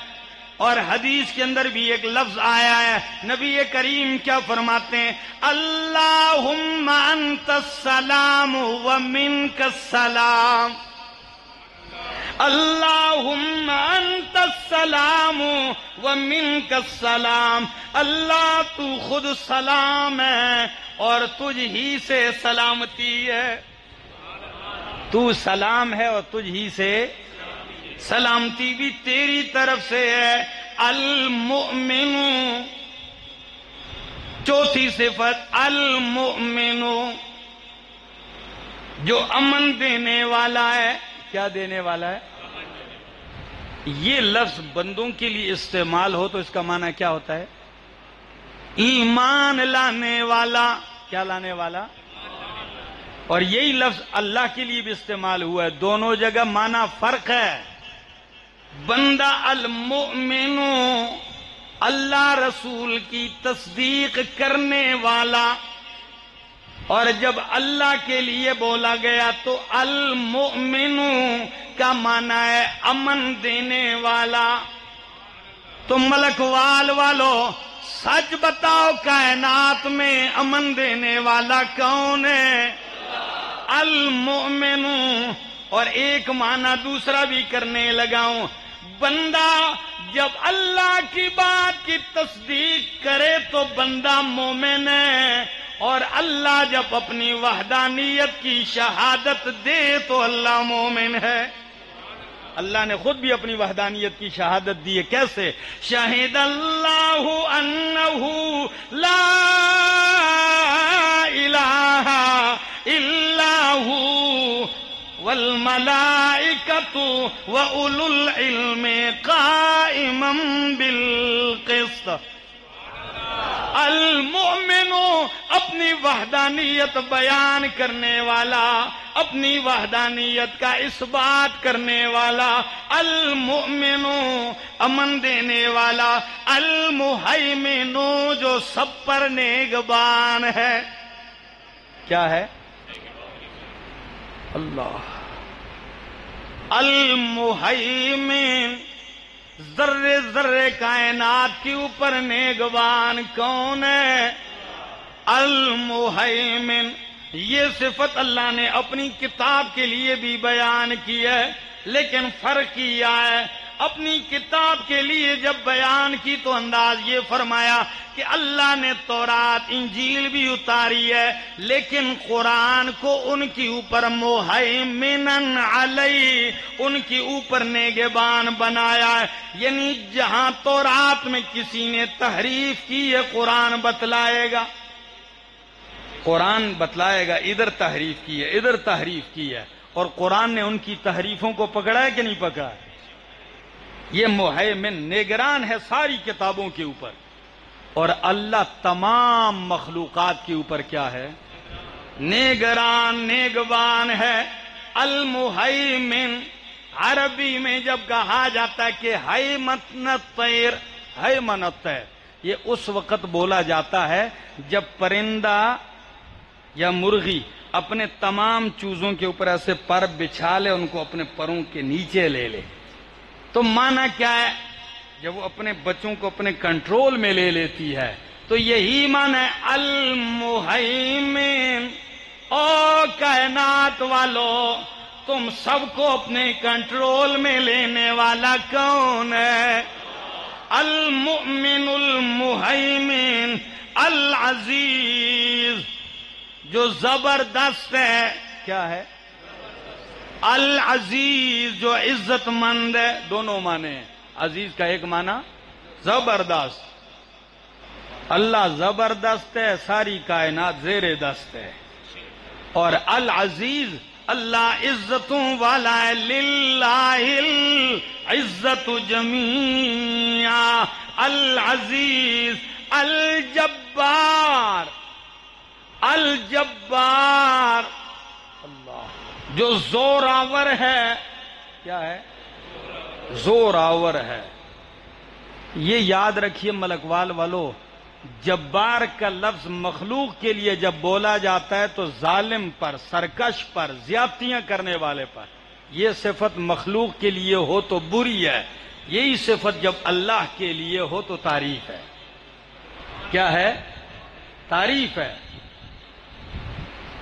اور حدیث کے اندر بھی ایک لفظ آیا ہے، نبی کریم کیا فرماتے ہیں؟ اللہم انت السلام ومنک السلام. اللہم انت السلام ومنک السلام. اللہ تو خود سلام ہے اور تجھ ہی سے سلامتی ہے. تو سلام ہے اور تجھ ہی سے سلامتی بھی تیری طرف سے ہے. المؤمن چوتھی صفت المؤمن جو امن دینے والا ہے. کیا دینے والا ہے؟ یہ لفظ بندوں کے لیے استعمال ہو تو اس کا معنی کیا ہوتا ہے؟ ایمان لانے والا. کیا لانے والا؟ اور یہی لفظ اللہ کے لیے بھی استعمال ہوا ہے. دونوں جگہ معنی فرق ہے. بندہ المؤمن اللہ رسول کی تصدیق کرنے والا، اور جب اللہ کے لیے بولا گیا تو المؤمن کا معنی ہے امن دینے والا. تو ملک والو سچ بتاؤ، کائنات میں امن دینے والا کون ہے؟ المؤمن. اور ایک معنی دوسرا بھی کرنے لگا ہوں. بندہ جب اللہ کی بات کی تصدیق کرے تو بندہ مومن ہے، اور اللہ جب اپنی وحدانیت کی شہادت دے تو اللہ مومن ہے. اللہ نے خود بھی اپنی وحدانیت کی شہادت دی ہے. کیسے؟ شہد اللہ انہ لا الہ الا ہو والملائکۃ وَأُولُو الْعِلْمِ قَائِمًا بِالْقِسْطِ. المؤمن اپنی وحدانیت بیان کرنے والا، اپنی وحدانیت کا اثبات کرنے والا، المؤمن امن دینے والا، المہیمن جو سب پر نگہبان ہے۔ کیا ہے؟ اللہ المہیمن، ذرے ذرے کائنات کے اوپر نگہبان کون ہے؟ المہیمن۔ یہ صفت اللہ نے اپنی کتاب کے لیے بھی بیان کی ہے، لیکن فرق کیا ہے، اپنی کتاب کے لیے جب بیان کی تو انداز یہ فرمایا کہ اللہ نے تورات انجیل بھی اتاری ہے، لیکن قرآن کو ان کے اوپر مہیمنن علی، ان کے اوپر نگہبان بنایا ہے۔ یعنی جہاں تورات میں کسی نے تحریف کی ہے قرآن بتلائے گا، قرآن بتلائے گا ادھر تحریف کی ہے، ادھر تحریف کی ہے، اور قرآن نے ان کی تحریفوں کو پکڑا ہے کہ نہیں پکڑا ہے؟ یہ مہیمن نگران ہے ساری کتابوں کے اوپر، اور اللہ تمام مخلوقات کے اوپر کیا ہے؟ نگران، نگہبان ہے۔ المہیمن عربی میں جب کہا جاتا ہے کہ حیمن الطیر، حیمن الطیر، یہ اس وقت بولا جاتا ہے جب پرندہ یا مرغی اپنے تمام چوزوں کے اوپر ایسے پر بچھا لے، ان کو اپنے پروں کے نیچے لے لے، تو معنی کیا ہے؟ جب وہ اپنے بچوں کو اپنے کنٹرول میں لے لیتی ہے، تو یہی معنی ہے المہیمن۔ او کائنات والو، تم سب کو اپنے کنٹرول میں لینے والا کون ہے؟ المؤمن المہیمن العزیز، جو زبردست ہے۔ کیا ہے؟ العزیز، جو عزت مند ہے۔ دونوں معنی ہیں، عزیز کا ایک معنی زبردست، اللہ زبردست ہے، ساری کائنات زیر دست ہے، اور العزیز اللہ عزتوں والا ہے، للہ العزت جمیعا، العزیز الجبار، الجبار اللہ جو زور آور ہے۔ کیا ہے؟ زور آور ہے۔ یہ یاد رکھیے ملکوال والو، جبار کا لفظ مخلوق کے لیے جب بولا جاتا ہے تو ظالم پر، سرکش پر، زیادتیاں کرنے والے پر۔ یہ صفت مخلوق کے لیے ہو تو بری ہے، یہی صفت جب اللہ کے لیے ہو تو تعریف ہے۔ کیا ہے؟ تعریف ہے۔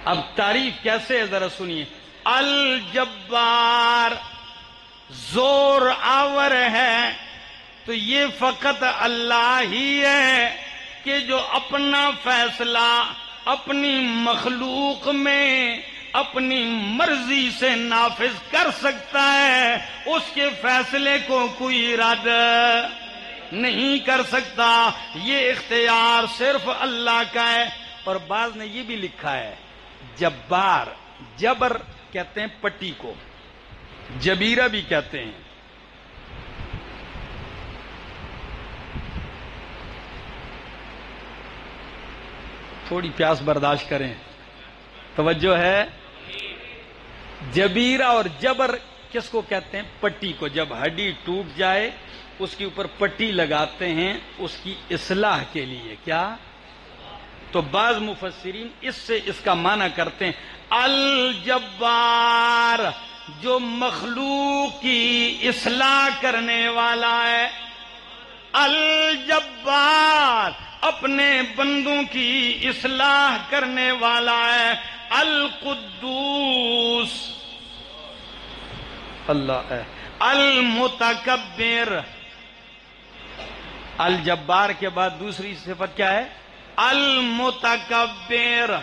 اب تعریف کیسے ہے ذرا سنیے۔ الجبار، زور آور ہے، تو یہ فقط اللہ ہی ہے کہ جو اپنا فیصلہ اپنی مخلوق میں اپنی مرضی سے نافذ کر سکتا ہے، اس کے فیصلے کو کوئی رد نہیں کر سکتا۔ یہ اختیار صرف اللہ کا ہے۔ اور بعض نے یہ بھی لکھا ہے جبار، جبر کہتے ہیں پٹی کو، جبیرہ بھی کہتے ہیں۔ تھوڑی پیاس برداشت کریں، توجہ ہے۔ جبیرہ اور جبر کس کو کہتے ہیں؟ پٹی کو۔ جب ہڈی ٹوٹ جائے اس کے اوپر پٹی لگاتے ہیں اس کی اصلاح کے لیے۔ کیا؟ تو بعض مفسرین اس سے اس کا معنی کرتے ہیں الجبار، جو مخلوق کی اصلاح کرنے والا ہے۔ الجبار، اپنے بندوں کی اصلاح کرنے والا ہے۔ القدوس، اللہ ہے۔ المتکبر، الجبار کے بعد دوسری صفت کیا ہے؟ المتکبر،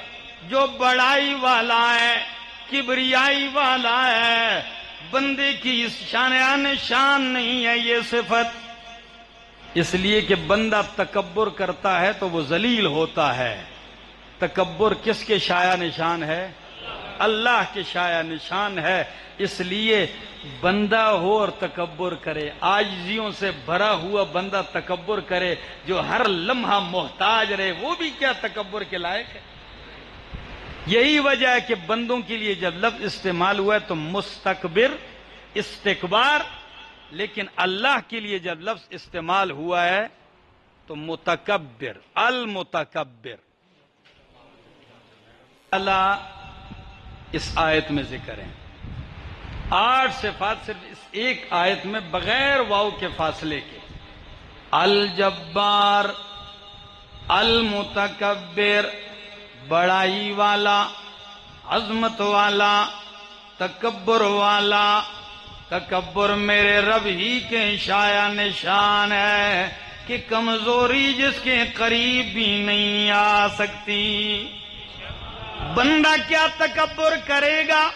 جو بڑائی والا ہے، کبریائی والا ہے، بندے کی شان شان نہیں ہے یہ صفت، اس لیے کہ بندہ تکبر کرتا ہے تو وہ ذلیل ہوتا ہے۔ تکبر کس کے شایع نشان ہے؟ اللہ کے شایع نشان ہے، اس لیے بندہ ہو اور تکبر کرے، عاجزیوں سے بھرا ہوا بندہ تکبر کرے، جو ہر لمحہ محتاج رہے، وہ بھی کیا تکبر کے لائق ہے؟ یہی وجہ ہے کہ بندوں کے لیے جب لفظ استعمال ہوا ہے تو مستکبر، استکبار، لیکن اللہ کے لیے جب لفظ استعمال ہوا ہے تو متکبر، المتکبر۔ اللہ اس آیت میں ذکر ہے، 8 صفات صرف اس ایک آیت میں بغیر واو کے فاصلے کے، الجبار، المتکبر، بڑائی والا، عظمت والا، تکبر والا۔ تکبر میرے رب ہی کے شایع نشان ہے کہ کمزوری جس کے قریب بھی نہیں آ سکتی۔ بندہ کیا تکبر کرے گا؟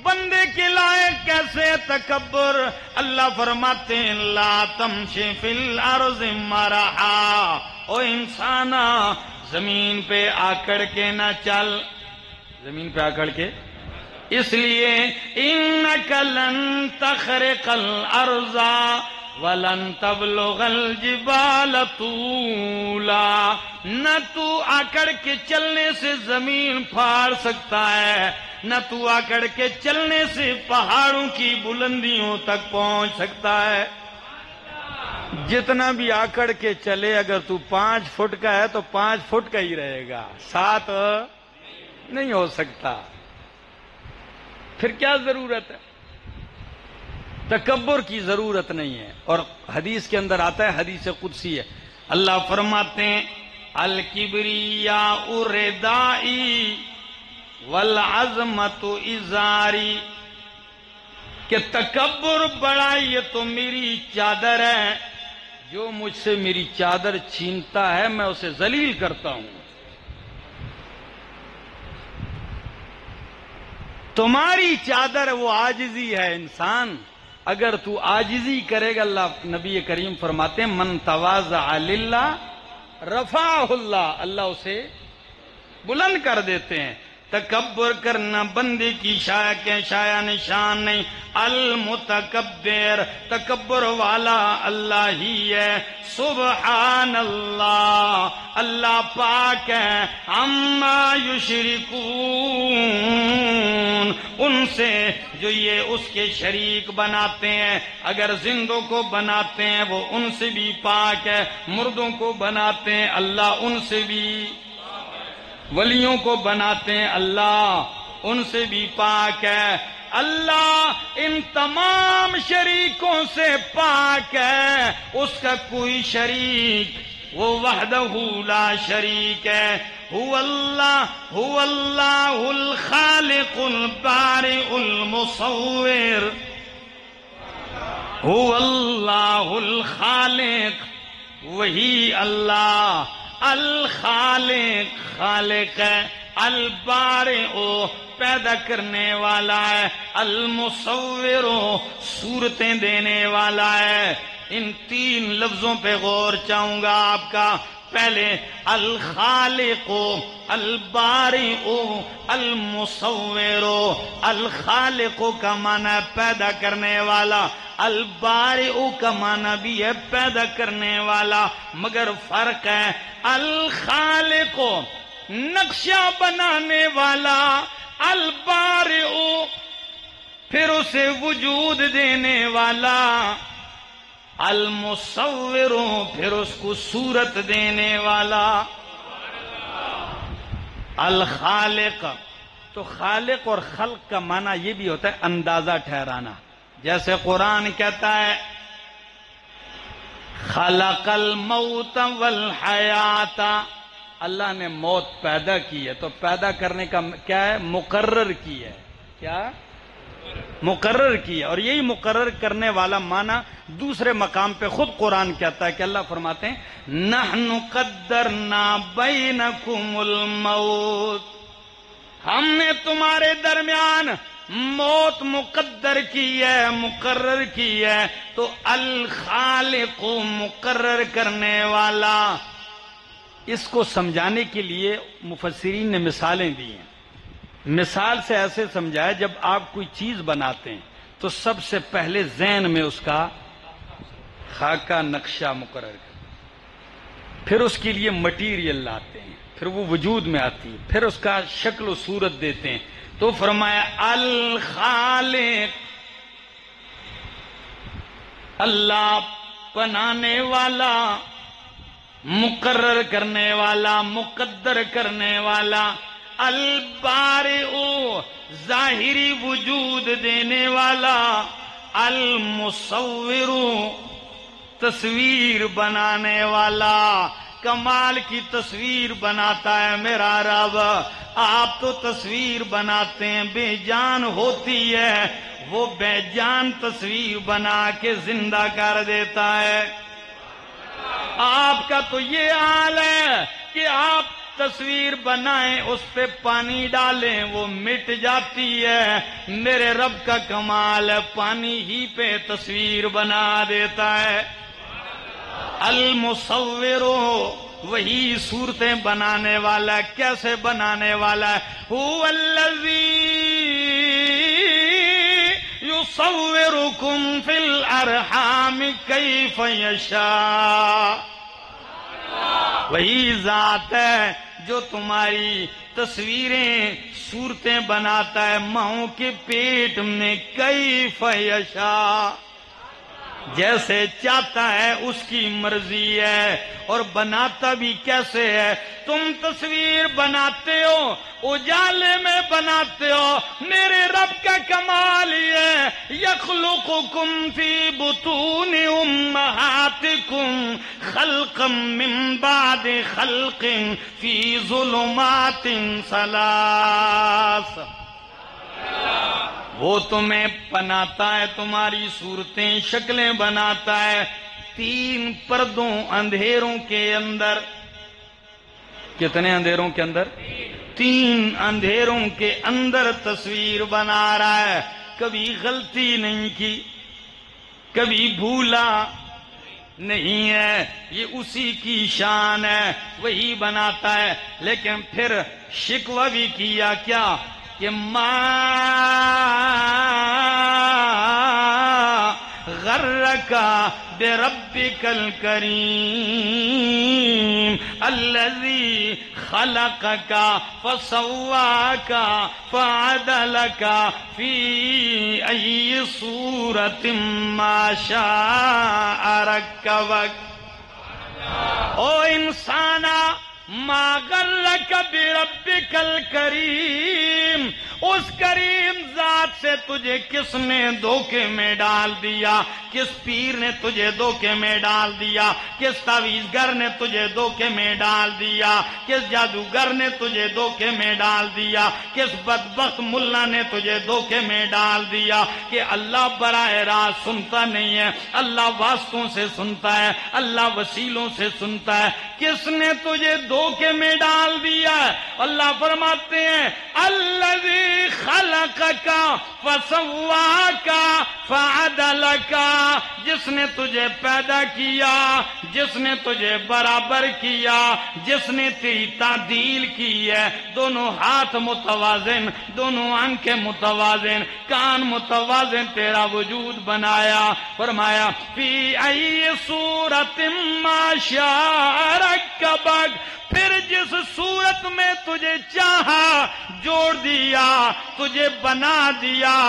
بندے کے لائق کیسے تکبر؟ اللہ فرماتے ہیں لا تمشی فی الارض مرحا، او انسانا زمین پہ آکڑ کے نہ چل، زمین پہ آکڑ کے، اس لیے انک لن تخرق الارض ولن تبلغ الجبال طولا، نہ تو آکڑ کے چلنے سے زمین پھاڑ سکتا ہے، نہ تو آکڑ کے چلنے سے پہاڑوں کی بلندیوں تک پہنچ سکتا ہے۔ جتنا بھی آکڑ کے چلے، اگر تو 5 فٹ کا ہے تو 5 فٹ کا ہی رہے گا، 7 نہیں ہو سکتا۔ پھر کیا ضرورت ہے؟ تکبر کی ضرورت نہیں ہے۔ اور حدیث کے اندر آتا ہے، حدیث قدسی ہے، اللہ فرماتے ہیں الکبریاء ردائی والعظمت ازاری، کہ تکبر بڑائی یہ تو میری چادر ہے، جو مجھ سے میری چادر چھینتا ہے میں اسے ذلیل کرتا ہوں۔ تمہاری چادر وہ عاجزی ہے انسان، اگر تو عاجزی کرے گا، اللہ نبی کریم فرماتے ہیں من تواضع للہ رفعہ اللہ، اللہ اسے بلند کر دیتے ہیں۔ تکبر کرنا بندے کی شایع نشان نہیں۔ المتکبر، تکبر والا اللہ ہی ہے۔ سبحان اللہ، اللہ پاک ہے، عما یشرکون، ان سے جو یہ اس کے شریک بناتے ہیں۔ اگر زندوں کو بناتے ہیں وہ ان سے بھی پاک ہے، مردوں کو بناتے ہیں اللہ ان سے بھی، ولیوں کو بناتے ہیں اللہ ان سے بھی پاک ہے۔ اللہ ان تمام شریکوں سے پاک ہے، اس کا کوئی شریک، وہ وحدہ لا شریک ہے۔ هو اللہ الخالق البارئ المصور، هو اللہ الخالق، وہی اللہ الخالق، خالق ہے، البارئ پیدا کرنے والا ہے، المصور صورتیں دینے والا ہے۔ ان 3 لفظوں پہ غور چاہوں گا آپ کا۔ پہلے الخالق، البارئ، المصور۔ الخالق کا معنی پیدا کرنے والا، البارئ کا معنی بھی ہے پیدا کرنے والا، مگر فرق ہے، الخالق نقشہ بنانے والا، البارئ پھر اسے وجود دینے والا، المصور پھر اس کو صورت دینے والا۔ الخالق، تو خالق اور خلق کا معنی یہ بھی ہوتا ہے اندازہ ٹھہرانا، جیسے قرآن کہتا ہے خلق الموت والحیات، اللہ نے موت پیدا کی ہے، تو پیدا کرنے کا کیا ہے؟ مقرر کی ہے، کیا؟ مقرر کی ہے۔ اور یہی مقرر کرنے والا معنی دوسرے مقام پہ خود قرآن کہتا ہے کہ اللہ فرماتے ہیں نحن قدرنا بینکم الموت، ہم نے تمہارے درمیان موت مقدر کی ہے، مقرر کی ہے۔ تو الخالق مقرر کرنے والا، اس کو سمجھانے کے لیے مفسرین نے مثالیں دی ہیں۔ مثال سے ایسے سمجھائے، جب آپ کوئی چیز بناتے ہیں تو سب سے پہلے ذہن میں اس کا خاکہ نقشہ مقرر کرتے، پھر اس کے لیے مٹیریل لاتے ہیں، پھر وہ وجود میں آتی ہے، پھر اس کا شکل و صورت دیتے ہیں۔ تو فرمایا الخالق، اللہ بنانے والا، مقرر کرنے والا، مقدر کرنے والا، البارئ ظاہری وجود دینے والا، المصور تصویر بنانے والا، کمال کی تصویر بناتا ہے میرا رب۔ آپ تو تصویر بناتے ہیں، بے جان ہوتی ہے، وہ بے جان تصویر بنا کے زندہ کر دیتا ہے۔ آپ کا تو یہ حال ہے کہ آپ تصویر بنائیں، اس پہ پانی ڈالیں، وہ مٹ جاتی ہے۔ میرے رب کا کمال ہے، پانی ہی پہ تصویر بنا دیتا ہے۔ المصور، وہی صورتیں بنانے والا ہے۔ کیسے بنانے والا ہے؟ هو الذی یصورکم فی الارحام کیف یشاء، وہی ذات ہے جو تمہاری تصویریں، صورتیں بناتا ہے ماؤں کے پیٹ میں، کیف یشاء، جیسے چاہتا ہے، اس کی مرضی ہے، اور بناتا بھی کیسے ہے۔ تم تصویر بناتے ہو، اجالے میں بناتے ہو، میرے رب کا کمال یہ یخلقکم فی بطون امہاتکم خلقا من بعد خلق فی ظلمات ثلاث، وہ تمہیں بناتا ہے، تمہاری صورتیں، شکلیں بناتا ہے 3 پردوں، اندھیروں کے اندر۔ کتنے اندھیروں کے اندر؟ 3 اندھیروں کے اندر تصویر بنا رہا ہے۔ کبھی غلطی نہیں کی، کبھی بھولا نہیں ہے، یہ اسی کی شان ہے، وہی بناتا ہے۔ لیکن پھر شکوہ بھی کیا کیا کہ ما غرک بربک الکریم الذی خلقک فسواک فعدلک فی ای صورت ما شاء رکبک۔ او انسانا ما غرک بربک الکریم، اس کریم ذات سے تجھے کس نے دھوکے میں ڈال دیا؟ کس پیر نے تجھے دھوکے میں ڈال دیا؟ کس تعویذ گر نے تجھے دھوکے میں ڈال دیا؟ کس جادوگر نے تجھے دھوکے میں ڈال دیا؟ کس بدبخت ملا نے تجھے دھوکے میں ڈال دیا کہ اللہ براہ راست سنتا نہیں ہے، اللہ واسطوں سے سنتا ہے، اللہ وسیلوں سے سنتا ہے؟ کس نے تجھے دھوکے میں ڈال دیا؟ اللہ فرماتے ہیں الذی خلقک فسواک فعدلک، جس نے تجھے پیدا کیا، جس نے تجھے برابر کیا، جس نے تیری تعدیل کی ہے، دونوں ہاتھ متوازن، دونوں آنکھیں متوازن، کان متوازن، تیرا وجود بنایا۔ فرمایا فی ای صورت ما شاء رکبک، پھر جس صورت میں تجھے چاہا جوڑ دیا، تجھے بنا دیا،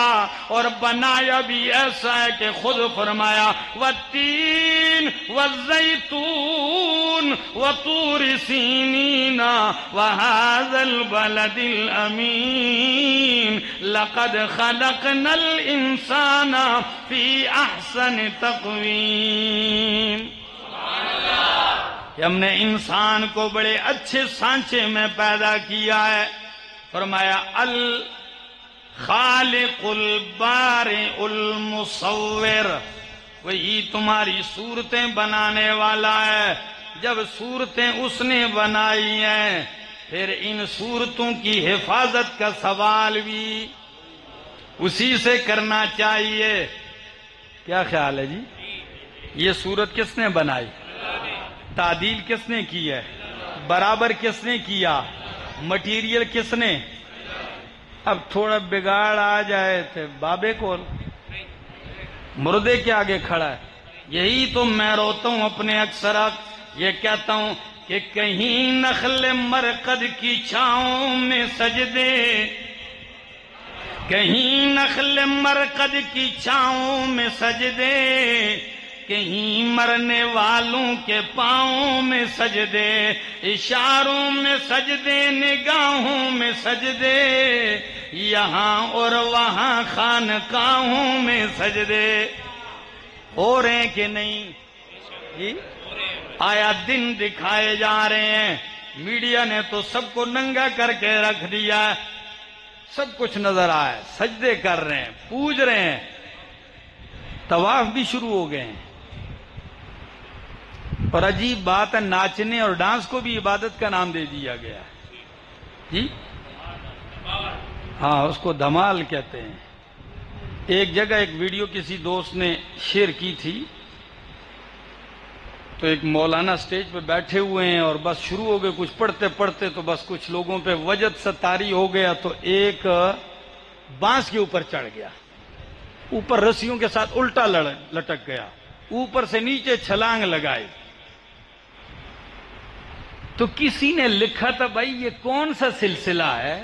اور بنایا بھی ایسا ہے کہ خود فرمایا والتین والزیتون وطور سینین وہذا البلد الامین لقد خلقنا الانسان فی احسن تقویم۔ کہ ہم نے انسان کو بڑے اچھے سانچے میں پیدا کیا ہے۔ فرمایا الخالق البارئ المصور، وہی تمہاری صورتیں بنانے والا ہے۔ جب صورتیں اس نے بنائی ہیں، پھر ان صورتوں کی حفاظت کا سوال بھی اسی سے کرنا چاہیے۔ کیا خیال ہے جی؟ یہ صورت کس نے بنائی؟ تعدیل کس نے کی ہے؟ برابر کس نے کیا؟ مٹیریل کس نے؟ اب تھوڑا بگاڑ آ جائے تو بابے کون، مردے کے آگے کھڑا ہے. یہی تو میں روتا ہوں اپنے اکثر، یہ کہتا ہوں کہ کہیں نخل مرقد کی چھاؤں میں سجدے، کہیں نخل مرقد کی چھاؤں میں سجدے، کہیں مرنے والوں کے پاؤں میں سجدے، اشاروں میں سجدے، نگاہوں میں سجدے، یہاں اور وہاں خانقاہوں میں سجدے. ہو رہے ہیں کہ نہیں جی؟ آیا دن دکھائے جا رہے ہیں، میڈیا نے تو سب کو ننگا کر کے رکھ دیا، سب کچھ نظر آئے، سجدے کر رہے ہیں، پوج رہے ہیں، طواف بھی شروع ہو گئے ہیں. اور عجیب بات ہے، ناچنے اور ڈانس کو بھی عبادت کا نام دے دیا گیا جی. ہاں، اس کو دھمال کہتے ہیں. ایک جگہ ایک ویڈیو کسی دوست نے شیئر کی تھی، تو ایک مولانا سٹیج پہ بیٹھے ہوئے ہیں اور بس شروع ہو گئے کچھ پڑھتے پڑھتے، تو بس کچھ لوگوں پہ وجد ستاری ہو گیا، تو ایک بانس کے اوپر چڑھ گیا، اوپر رسیوں کے ساتھ الٹا لٹک گیا، اوپر سے نیچے چھلانگ لگائی. تو کسی نے لکھا تھا بھائی یہ کون سا سلسلہ ہے،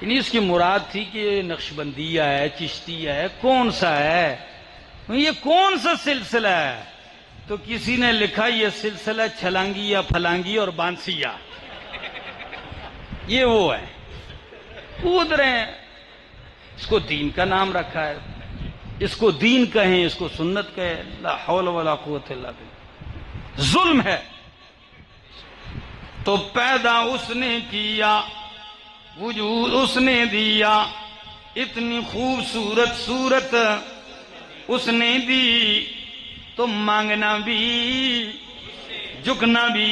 یعنی اس کی مراد تھی کہ یہ نقشبندیہ ہے، چشتیہ ہے، کون سا ہے، یہ کون سا سلسلہ ہے. تو کسی نے لکھا یہ سلسلہ چھلانگیا پھلانگی اور بانسیا، یہ وہ ہے، کود رہے ہیں. اس کو دین کا نام رکھا ہے، اس کو دین کہیں، اس کو سنت کہیں. لا حول ولا قوت الا باللہ. ظلم ہے. تو پیدا اس نے کیا، وجود اس نے دیا، اتنی خوبصورت صورت اس نے دی، تو مانگنا بھی جھکنا بھی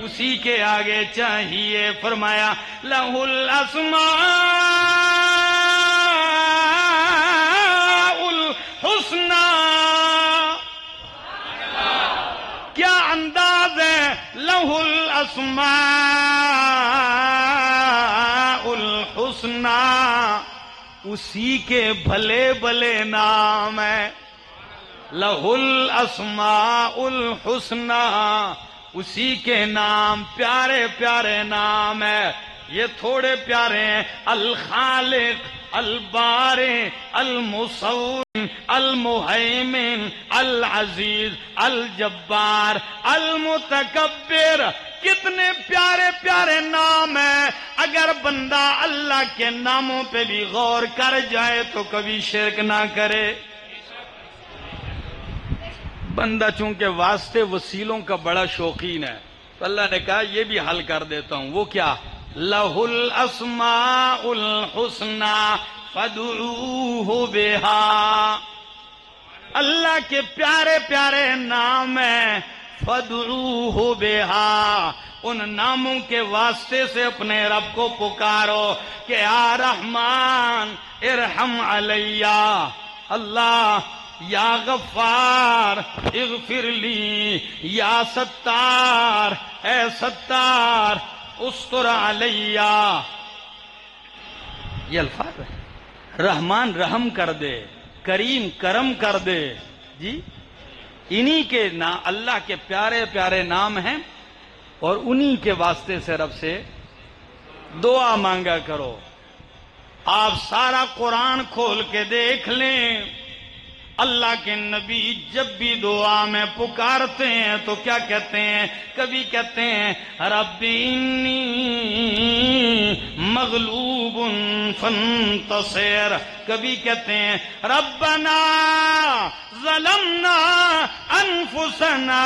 اسی کے آگے چاہیے. فرمایا لہ الاسماء الحسنى، کیا انداز ہے، لہ الاسماء الحسنى، اسی کے بھلے بھلے نام ہیں. لہ الاسماء الحسنى، اسی کے نام پیارے پیارے نام ہے. یہ تھوڑے پیارے ہیں، الخالق، البارئ، المصور، المہیمن، العزیز، الجبار، المتکبر. کتنے پیارے پیارے نام ہیں. اگر بندہ اللہ کے ناموں پہ بھی غور کر جائے تو کبھی شرک نہ کرے. بندہ چونکہ واسطے وسیلوں کا بڑا شوقین ہے، تو اللہ نے کہا یہ بھی حل کر دیتا ہوں. وہ کیا؟ لہ الاسماء الحسنى فادعوہ بہا، اللہ کے پیارے پیارے نام ہیں، فادعوہ بہا، ان ناموں کے واسطے سے اپنے رب کو پکارو کہ یا رحمان ارحم علیہ، اللہ یا غفار اغفر لی، یا ستار اے ستار استر علیہ. یہ الفاظ ہے. رحمان رحم کر دے، کریم کرم کر دے جی. انہی کے نام اللہ کے پیارے پیارے نام ہیں، اور انہی کے واسطے سے رب سے دعا مانگا کرو. آپ سارا قرآن کھول کے دیکھ لیں، اللہ کے نبی جب بھی دعا میں پکارتے ہیں تو کیا کہتے ہیں؟ کبھی کہتے ہیں رب انی مغلوب فانتصر، کبھی کہتے ہیں ربنا ظلمنا انفسنا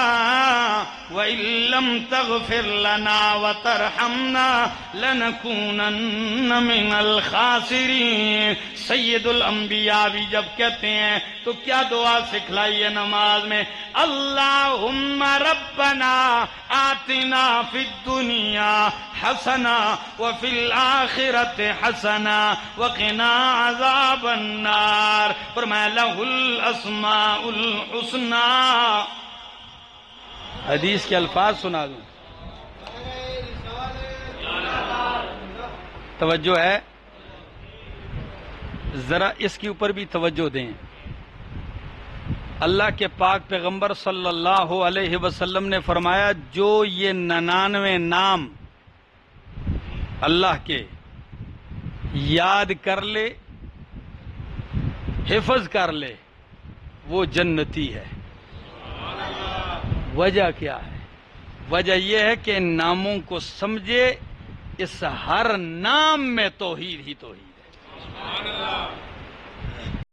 وان لم تغفر لنا وترحمنا لنکونن من الخاسرین. سید الانبیاء بھی جب کہتے ہیں تو کیا دعا سکھلائی ہے نماز میں؟ اللہم ربنا آتنا فی الدنیا حسنا وفی الآخرت حسنا وقنا عذاب النار. فرمایا لہ الاسماء الحسنى. حدیث کے الفاظ سنا دوں. توجہ ہے؟ ذرا اس کے اوپر بھی توجہ دیں. اللہ کے پاک پیغمبر صلی اللہ علیہ وسلم نے فرمایا جو یہ 99 نام اللہ کے یاد کر لے، حفظ کر لے، وہ جنتی ہے. وجہ کیا ہے؟ وجہ یہ ہے کہ ان ناموں کو سمجھے، اس ہر نام میں توحید ہی توحید ہے.